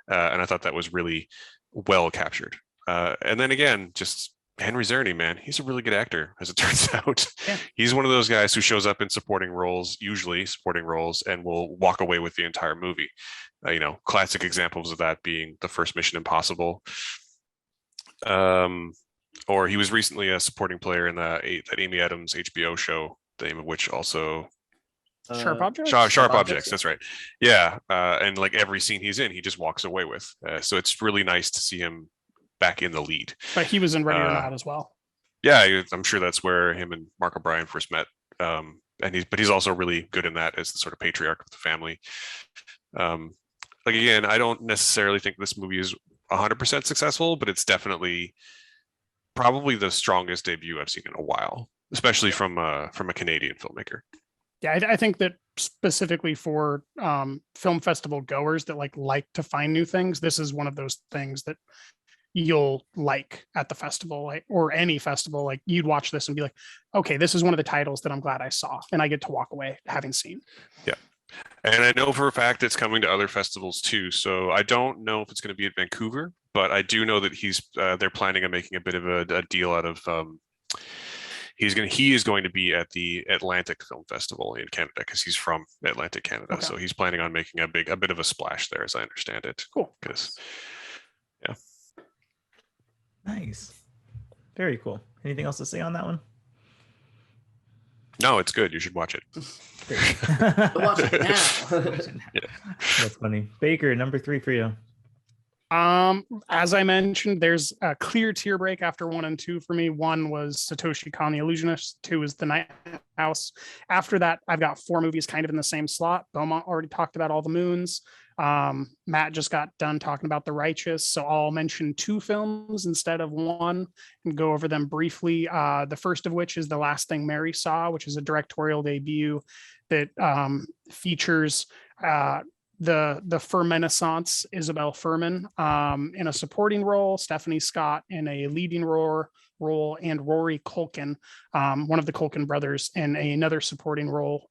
And I thought that was really well captured. And then again, just Henry Czerny, man, he's a really good actor, as it turns out. Yeah. He's one of those guys who shows up in usually supporting roles, and will walk away with the entire movie. Classic examples of that being the first Mission Impossible. Or he was recently a supporting player in that Amy Adams HBO show, the name of which also Sharp Objects. Sharp Objects. That's right. Yeah, and like every scene he's in, he just walks away with. So it's really nice to see him back in the lead. But he was in Ready or Not as well. Yeah, I'm sure that's where him and Mark O'Brien first met. But he's also really good in that as the sort of patriarch of the family. Again, I don't necessarily think this movie is 100% successful, but it's definitely probably the strongest debut I've seen in a while, especially from a Canadian filmmaker. Yeah, I think that specifically for film festival goers that like to find new things, this is one of those things that you'll like at the festival, or any festival. Like, you'd watch this and be like, okay, this is one of the titles that I'm glad I saw, and I get to walk away having seen. Yeah. And I know for a fact it's coming to other festivals too. So I don't know if it's going to be at Vancouver, but I do know that they're planning on making a bit of a deal out of. He is going to be at the Atlantic Film Festival in Canada, because he's from Atlantic, Canada. Okay. So he's planning on making a bit of a splash there, as I understand it. Cool. Yeah. Nice. Very cool. Anything else to say on that one? No, it's good. You should watch it. Watch it now. Yeah. That's funny. Baker, number 3 for you. As I mentioned, there's a clear tier break after 1 and 2 for me. 1 was Satoshi Kon the Illusionist. 2 is The Night House. After that, I've got 4 movies kind of in the same slot. Beaumont already talked about All the Moons. Matt just got done talking about The Righteous, so I'll mention 2 films instead of 1 and go over them briefly. The first of which is The Last Thing Mary Saw, which is a directorial debut that features the Furmenaissance Isabel Furman in a supporting role, Stephanie Scott in a leading role, and Rory Culkin, one of the Culkin brothers, in another supporting role.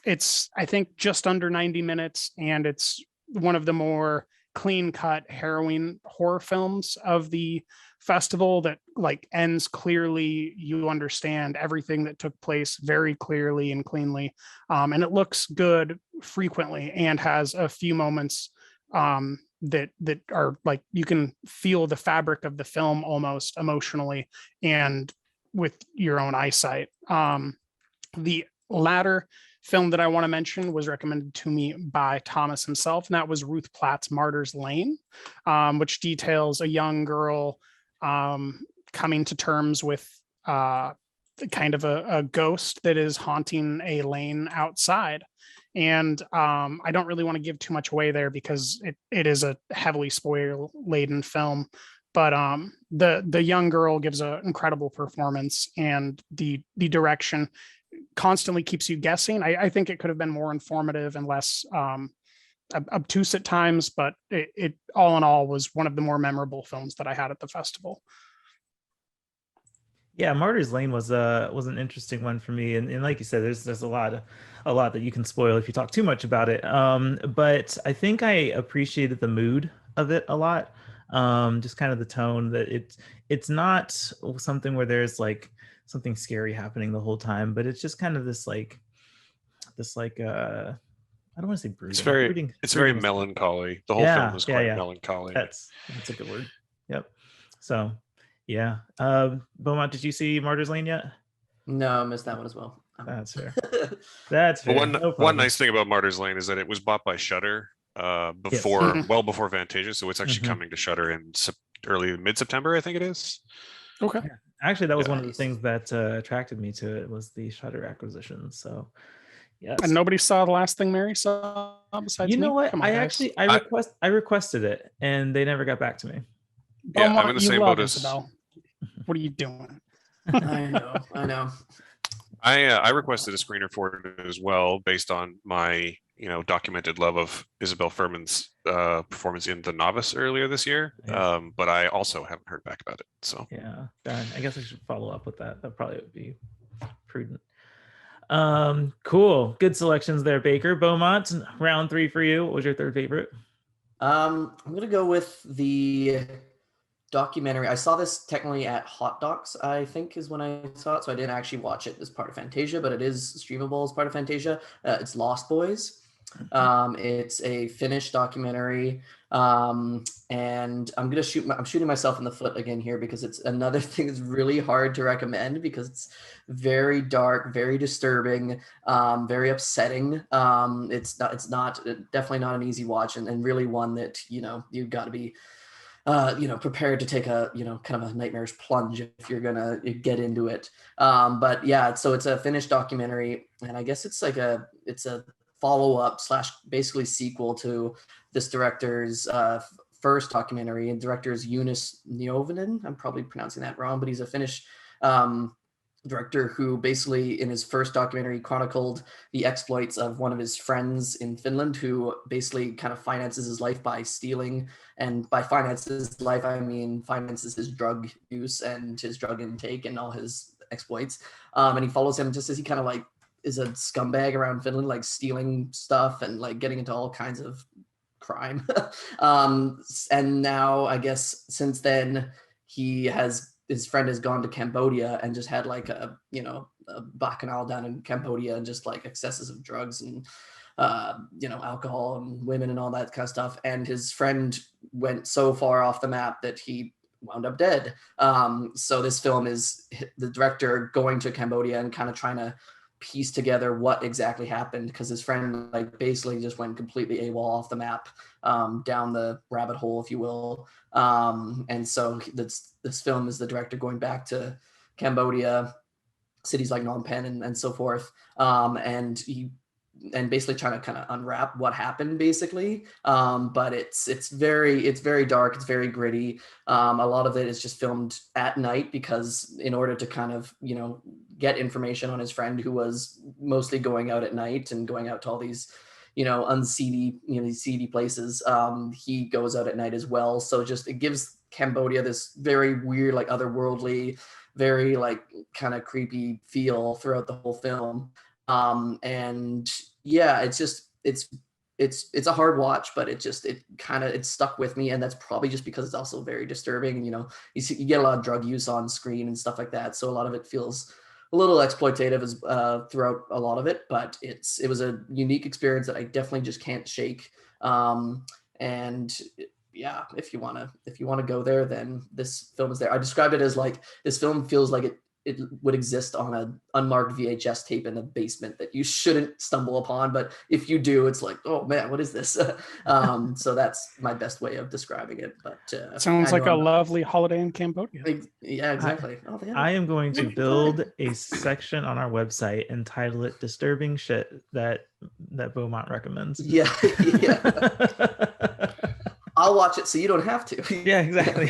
It's, I think, just under 90 minutes, and it's one of the more clean-cut, harrowing horror films of the festival that like ends clearly. You understand everything that took place very clearly and cleanly, and it looks good frequently, and has a few moments that are like, you can feel the fabric of the film almost emotionally and with your own eyesight. The latter film that I want to mention was recommended to me by Thomas himself, and that was Ruth Platt's Martyr's Lane, which details a young girl coming to terms with kind of a ghost that is haunting a lane outside. And I don't really want to give too much away there, because it is a heavily spoiler-laden film. But the young girl gives an incredible performance, and the direction constantly keeps you guessing. I think it could have been more informative and less obtuse at times, but it all in all was one of the more memorable films that I had at the festival. Yeah, Martyr's Lane was an interesting one for me, and like you said, there's a lot that you can spoil if you talk too much about it. But I think I appreciated the mood of it a lot. Just kind of the tone that it's not something where there's like something scary happening the whole time, but it's just kind of this like I don't want to say It's brooding. very Brooding. it's very Brooding is, melancholy. The whole film yeah, is yeah, quite yeah. melancholy. That's a good word. Yep. So yeah. Beaumont, did you see Martyrs Lane yet? No, I missed that one as well. That's fair. That's But fair. No one problem. nice thing about Martyrs Lane is that it was bought by Shudder Yes. well before Fantasia, so it's actually Mhm. coming to Shudder in early mid-September, I think it is. Okay. Actually, that was Yeah. one of the Nice. things that attracted me to it was the Shudder acquisition. So yes. And nobody saw the last thing Mary saw besides You know me? what? Come on, I guys. actually I- I requested it and they never got back to me. Yeah, I'm Beaumont, in the you same love boat as Isabel. What are you doing? I know. I requested a screener for it as well, based on my documented love of Isabel Furman's performance in The Novice earlier this year. Nice. But I also haven't heard back about it. So Yeah. Darn. I guess I should follow up with that. That probably would be prudent. Cool. Good selections there, Baker. Beaumont, round 3 for you. What was your third favorite? I'm gonna go with the documentary. I saw this technically at Hot Docs, I think is when I saw it. So I didn't actually watch it as part of Fantasia, but it is streamable as part of Fantasia. It's Lost Boys. It's a Finnish documentary. And I'm shooting myself in the foot again here because it's another thing that's really hard to recommend because it's very dark, very disturbing, very upsetting. It's definitely not an easy watch and really one that, you've got to be prepared to take a, kind of a nightmarish plunge if you're gonna get into it. But yeah, so it's a Finnish documentary, and I guess it's a follow-up / basically sequel to this director's first documentary. And director is Jonas Neuvinen. I'm probably pronouncing that wrong, but he's a Finnish director who basically in his first documentary chronicled the exploits of one of his friends in Finland who basically kind of finances his life by stealing. And by finances his life, I mean finances his drug use and his drug intake and all his exploits. And he follows him just as he kind of like is a scumbag around Finland, like stealing stuff and like getting into all kinds of crime. And now I guess since then his friend has gone to Cambodia and just had like a bacchanal down in Cambodia and just like excesses of drugs and alcohol and women and all that kind of stuff. And his friend went so far off the map that he wound up dead. So this film is the director going to Cambodia and kind of trying to piece together what exactly happened because his friend like basically just went completely AWOL off the map, down the rabbit hole, if you will. And so this film is the director going back to Cambodia, cities like Phnom Penh and so forth, and basically trying to kind of unwrap what happened basically. But it's very dark, it's very gritty. A lot of it is just filmed at night because in order to kind of get information on his friend who was mostly going out at night and going out to all these unseedy these seedy places, he goes out at night as well. So just it gives Cambodia this very weird, like otherworldly, very like kind of creepy feel throughout the whole film. And yeah, it's a hard watch, but it stuck with me, and that's probably just because it's also very disturbing. You get a lot of drug use on screen and stuff like that, so a lot of it feels a little exploitative as throughout a lot of it, but it was a unique experience that I definitely just can't shake. And yeah, if you want to go there, then this film is there. I described it as like this film feels like it would exist on an unmarked VHS tape in the basement that you shouldn't stumble upon, but if you do, it's like, oh man, what is this? So that's my best way of describing it. But Sounds like a lovely holiday in Cambodia. Yeah, exactly. I am going to build a section on our website and title it "Disturbing Shit" that Beaumont recommends. Yeah. I'll watch it so you don't have to. Yeah, exactly.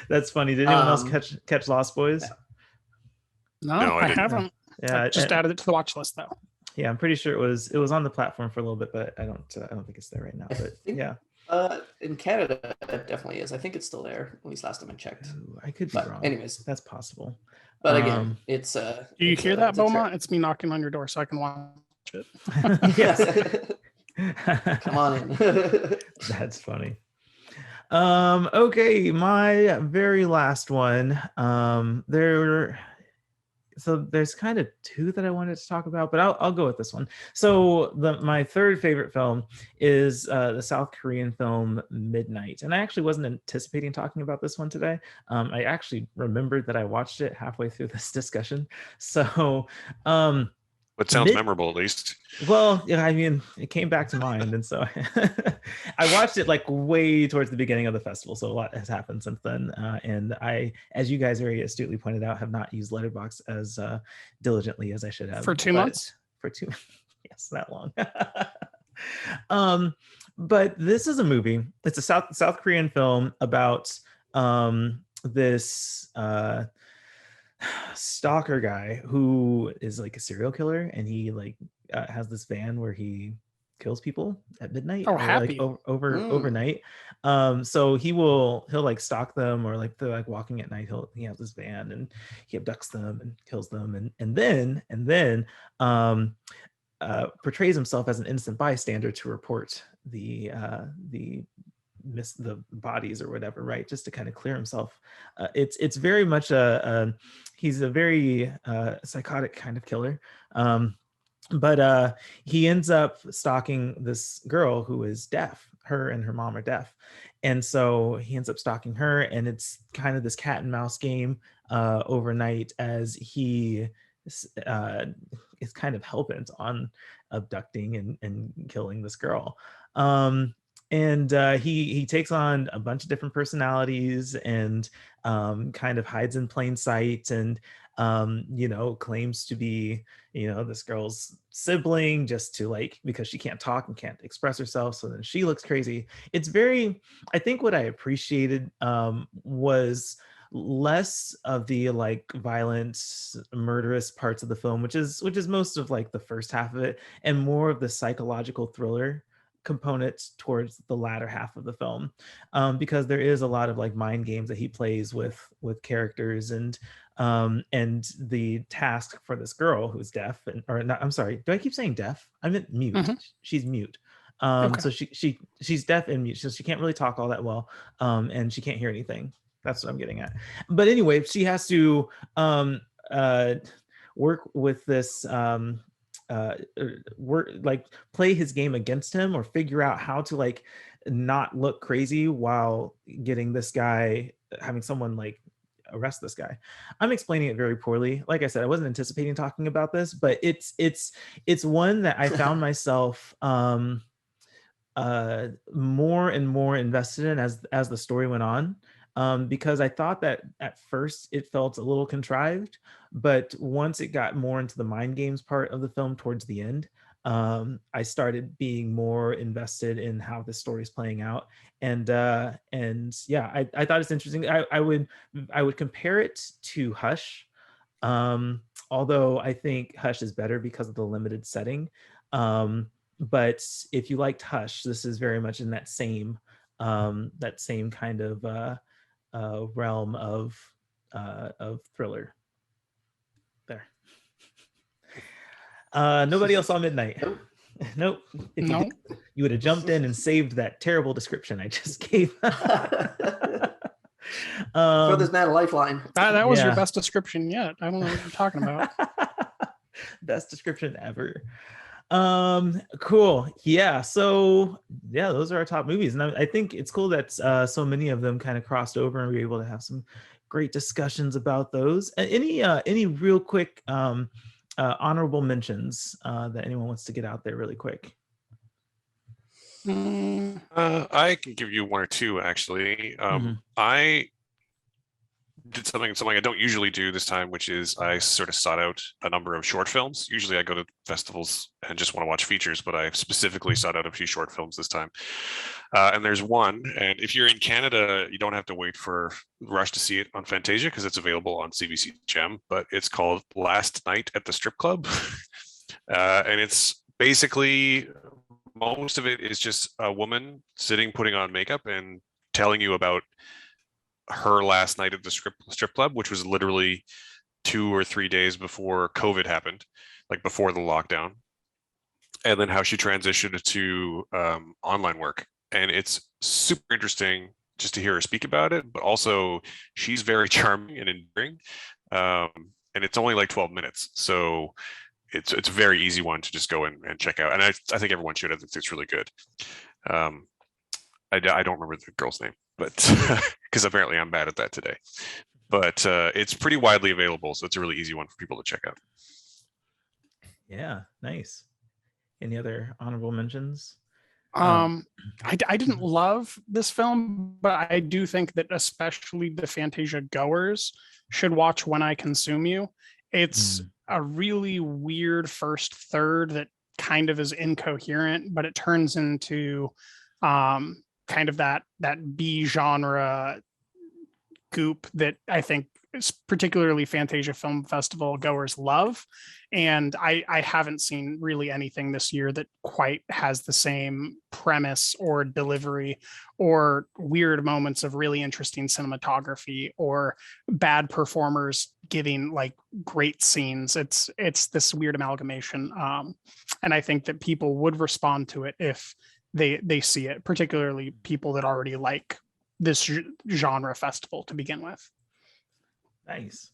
That's funny. Did anyone else catch Lost Boys? No, I haven't. Yeah, I just added it to the watch list though. Yeah, I'm pretty sure it was on the platform for a little bit, but I don't think it's there right now. But yeah, in Canada it definitely is. I think it's still there. At least last time I checked. Ooh, I could be wrong. Anyways, that's possible. But again, it's do you hear that, Beaumont? It's me knocking on your door so I can watch it. Yes. Come on in. That's funny. Okay, my very last one. There's kind of two that I wanted to talk about, but I'll go with this one. So my third favorite film is the South Korean film Midnight, and I actually wasn't anticipating talking about this one today. I actually remembered that I watched it halfway through this discussion. So um, But sounds Mid memorable, at least. well, yeah, I mean, it came back to mind, and so I watched it like way towards the beginning of the festival. So a lot has happened since then, and I, as you guys very astutely pointed out, have not used Letterboxd as diligently as I should have For 2 months. For two, yes, that long. um, but this is a movie. It's a South Korean film about this stalker guy who is like a serial killer, and he like has this van where he kills people at midnight Oh, or like happy. overnight. So he'll like stalk them, or like they're like walking at night, he has this van and he abducts them and kills them, and then portrays himself as an innocent bystander to report the miss the bodies or whatever, right? Just to kind of clear himself. It's very much he's a very psychotic kind of killer. But he ends up stalking this girl who is deaf. Her and her mom are deaf, and so he ends up stalking her, and it's kind of this cat and mouse game overnight, as he uh, is kind of hell-bent on abducting and killing this girl. And he takes on a bunch of different personalities, and kind of hides in plain sight, and claims to be this girl's sibling, just to like, because she can't talk and can't express herself, so then she looks crazy. It's very, I think what I appreciated was less of the like violent murderous parts of the film, which is most of like the first half of it, and more of the psychological thriller component towards the latter half of the film, because there is a lot of like mind games that he plays with characters, and the task for this girl who's deaf, and or not, I'm sorry, do I keep saying deaf? I meant mute. Mhm. She's mute. Okay. So she's deaf and mute, so she can't really talk all that well, and she can't hear anything. That's what I'm getting at. But anyway, she has to uh, work with this work, like play his game against him, or figure out how to like not look crazy while getting this guy, having someone like arrest this guy. I'm explaining it very poorly. Like I said, I wasn't anticipating talking about this, but it's one that I found myself more and more invested in as the story went on, because I thought that at first it felt a little contrived, but once it got more into the mind games part of the film towards the end, I started being more invested in how the story is playing out, and yeah, I thought it's interesting. I would compare it to Hush, although I think Hush is better because of the limited setting. But if you liked Hush, this is very much in that same kind of realm of thriller. There. Nobody else saw Midnight. Nope. Nope. If you No. did, you would have jumped in and saved that terrible description I just gave. Throw this man a lifeline. That was your Yeah. best description yet. I don't know what you're talking about. Best description ever. Cool. Yeah, so yeah, those are our top movies, and I think it's cool that so many of them kind of crossed over, and we were able to have some great discussions about those. Any real quick honorable mentions that anyone wants to get out there really quick? I can give you one or two, actually. I did something I don't usually do this time, which is I sort of sought out a number of short films. Usually I go to festivals and just want to watch features, but I specifically sought out a few short films this time. And there's one, and if you're in Canada, you don't have to wait for rush to see it on Fantasia because it's available on CBC Gem, but it's called Last Night at the Strip Club. And it's basically, most of it is just a woman sitting, putting on makeup and telling you about her last night at the strip club, which was literally 2 or 3 days before COVID happened, like before the lockdown, and then how she transitioned to online work. And it's super interesting just to hear her speak about it, but also she's very charming and endearing. And it's only like 12 minutes, so it's a very easy one to just go and check out. And I think everyone should. I think it's really good. I don't remember the girl's name, but because apparently I'm bad at that today. But it's pretty widely available, so it's a really easy one for people to check out. Yeah, nice. Any other honorable mentions? I didn't love this film, but I do think that especially the Fantasia goers should watch When I Consume You. It's a really weird first third that kind of is incoherent, but it turns into kind of that B genre goop that I think particularly Fantasia Film Festival goers love. And I haven't seen really anything this year that quite has the same premise or delivery or weird moments of really interesting cinematography or bad performers giving like great scenes. It's this weird amalgamation. And I think that people would respond to it if they see it, particularly people that already like this genre festival to begin with. Nice.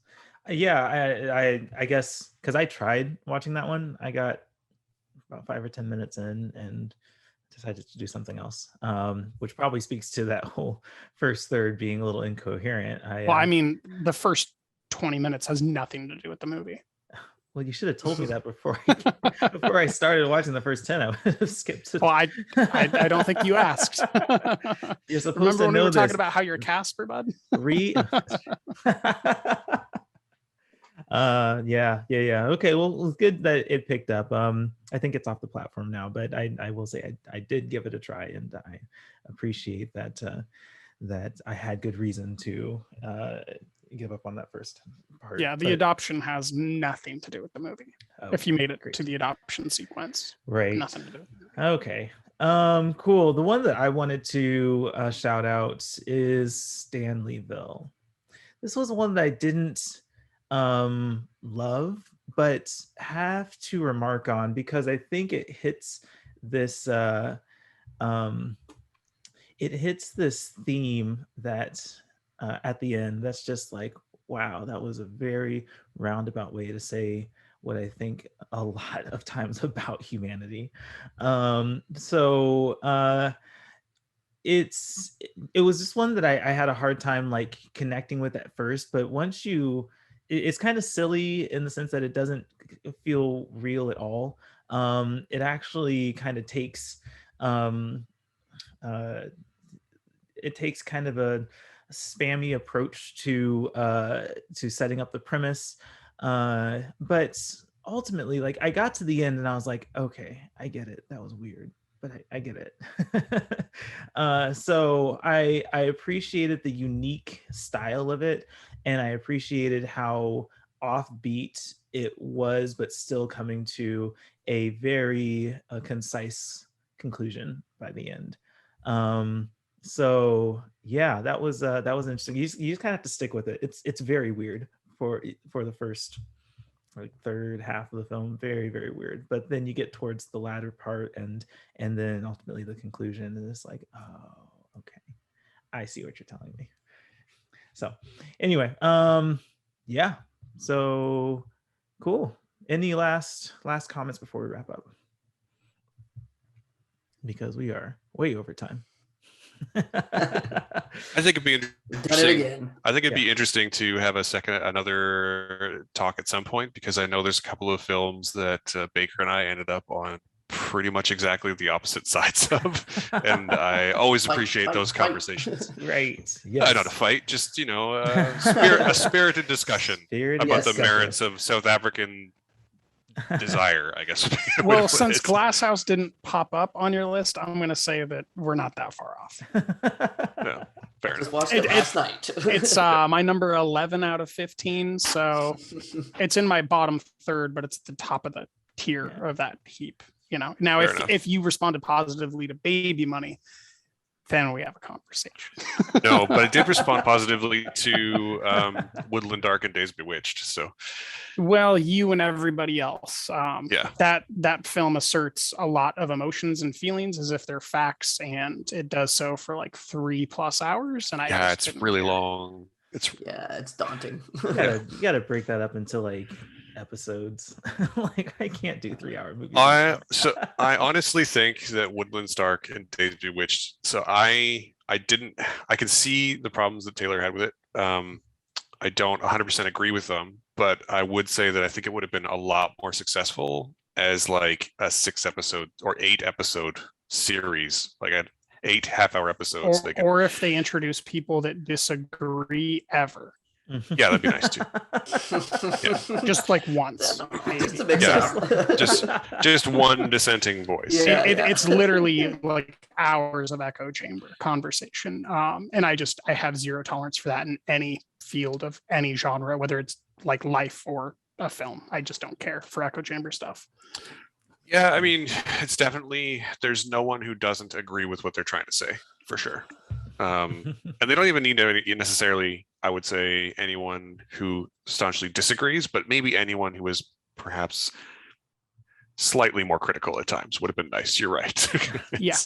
Yeah, I guess because I tried watching that one, I got about 5 or 10 minutes in and decided to do something else, which probably speaks to that whole first third being a little incoherent. I mean, the first 20 minutes has nothing to do with the movie. Well, you should have told me that before I started watching the first 10. I would have skipped it. Well, I don't think you asked. You're supposed Remember to when know we were this. talking about how you're Casper, bud? Yeah. Okay, well, it's good that it picked up. I think it's off the platform now, but I will say I did give it a try, and I appreciate that that I had good reason to give up on that first part. Yeah, the adoption has nothing to do with the movie. If you made it to the adoption sequence, right? Nothing to do with it. Okay. Cool. The one that I wanted to shout out is Stanleyville. This was one that I didn't love, but have to remark on because I think it hits this theme that at the end that's just like, wow, that was a very roundabout way to say what I think a lot of times about humanity. It was just one that I had a hard time like connecting with at first, but once it's kind of silly in the sense that it doesn't feel real at all. It actually kind of takes it takes kind of a spammy approach to setting up the premise, but ultimately, like, I got to the end and I was like, okay, I get it. That was weird, but I get it. So I appreciated the unique style of it, and I appreciated how offbeat it was, but still coming to a very concise conclusion by the end. So yeah, that was interesting. You just kind of have to stick with it. It's very weird for the first like third half of the film, very, very weird. But then you get towards the latter part and then ultimately the conclusion, and it's like, oh, okay, I see what you're telling me. So anyway, yeah, so cool. Any last comments before we wrap up? Because we are way over time. I think it'd be interesting. I think it'd be interesting to have another talk at some point, because I know there's a couple of films that Baker and I ended up on pretty much exactly the opposite sides of, and I always appreciate those conversations. Right? Yes. Not a fight, just a spirited discussion about the merits of South African desire, I guess. Well, since Glasshouse didn't pop up on your list, I'm going to say that we're not that far off. No, fair enough. Watched it last night. It's my number 11 out of 15, so it's in my bottom third, but it's the top of the tier of that heap. Now, if you responded positively to Baby Money, then we have a conversation. No, but I did respond positively to Woodland Dark and Days Bewitched. So, well, you and everybody else. Yeah. That film asserts a lot of emotions and feelings as if they're facts, and it does so for like 3+ hours. And I yeah, just it's didn't really care. long. It's daunting. You gotta break that up into like episodes. Like I can't do 3-hour movies. I honestly think that Woodland Stark and Days Bewitched. So I can see the problems that Taylor had with it. I don't 100% agree with them, but I would say that I think it would have been a lot more successful as like a 6-episode or 8-episode series, like an 8 half-hour episodes. Or if they introduce people that disagree ever. Yeah, that'd be nice too. Just like once. Just to mix Yeah. up. just one dissenting voice. Yeah. It's literally like hours of echo chamber conversation. And I have zero tolerance for that in any field of any genre, whether it's like life or a film. I just don't care for echo chamber stuff. Yeah, I mean, it's definitely, there's no one who doesn't agree with what they're trying to say, for sure. And they don't even need to necessarily, I would say, anyone who staunchly disagrees, but maybe anyone who is perhaps slightly more critical at times would have been nice. You're right. Yeah.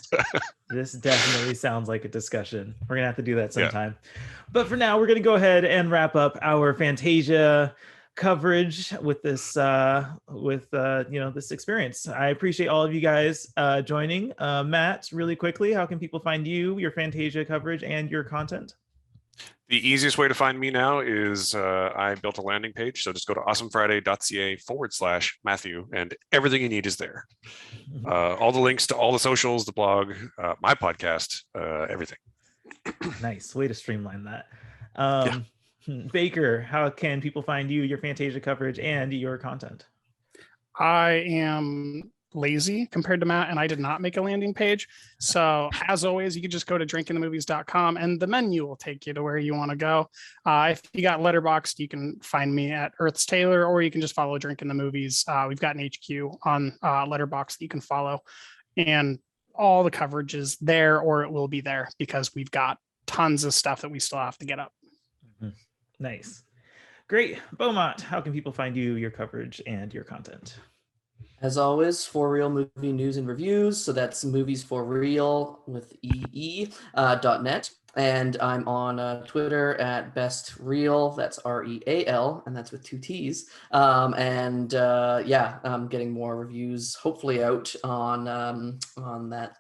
This definitely sounds like a discussion. We're gonna have to do that sometime. Yeah. But for now, we're gonna go ahead and wrap up our Fantasia coverage with this this experience. I appreciate all of you guys joining. Matt, really quickly, how can people find you, your Fantasia coverage, and your content? The easiest way to find me now is I built a landing page. So just go to awesomefriday.ca/Matthew and everything you need is there. All the links to all the socials, the blog, my podcast, everything. Nice way to streamline that. Baker, how can people find you, your Fantasia coverage, and your content? I am lazy compared to Matt, and I did not make a landing page. So as always, you can just go to drinkingthemovies.com and the menu will take you to where you want to go. If you got Letterboxd, you can find me at Earth's Taylor, or you can just follow Drinking the Movies. We've got an HQ on Letterboxd that you can follow, and all the coverage is there, or it will be there, because we've got tons of stuff that we still have to get up. Nice. Great. Beaumont, how can people find you, your coverage, and your content? As always, ForReel movie news and reviews. So that's movies for real with .net. And I'm on Twitter at BestReel. That's REAL, and that's with 2 T's. I'm getting more reviews hopefully out on the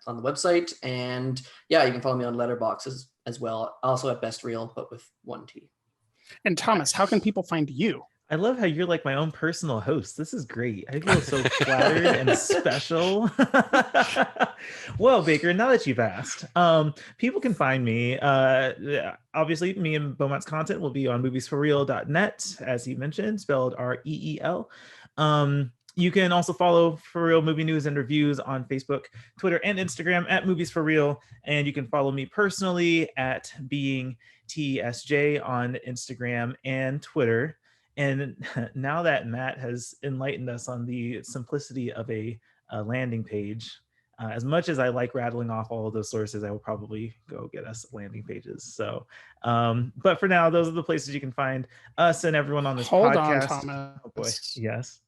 website. And yeah, you can follow me on Letterboxd as well. Also at BestReel, but with 1 T. And Thomas, how can people find you? I love how you're like my own personal host. This is great. I feel so flattered and special. Well, Baker, now that you've asked, people can find me. Obviously, me and Beaumont's content will be on moviesforreal.net, as he mentioned, spelled REEL. You can also follow For Real Movie News and Reviews on Facebook, Twitter, and Instagram at Movies For Real. And you can follow me personally at Being TSJ on Instagram and Twitter. And now that Matt has enlightened us on the simplicity of a landing page, as much as I like rattling off all of those sources, I will probably go get us landing pages. So, but for now, those are the places you can find us and everyone on this podcast. Hold on, Thomas. Oh boy, yes.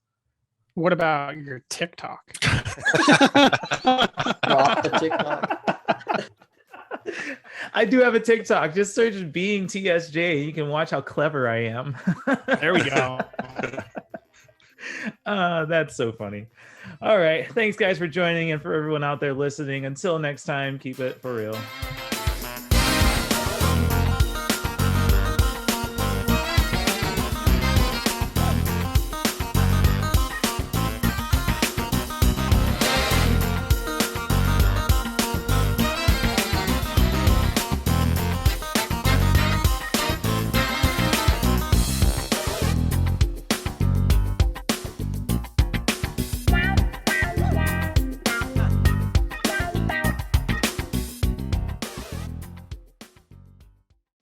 What about your TikTok? Drop the TikTok. I do have a TikTok. Just search Being TSJ. You can watch how clever I am. There we go. That's so funny. All right. Thanks, guys, for joining, and for everyone out there listening. Until next time, keep it for real.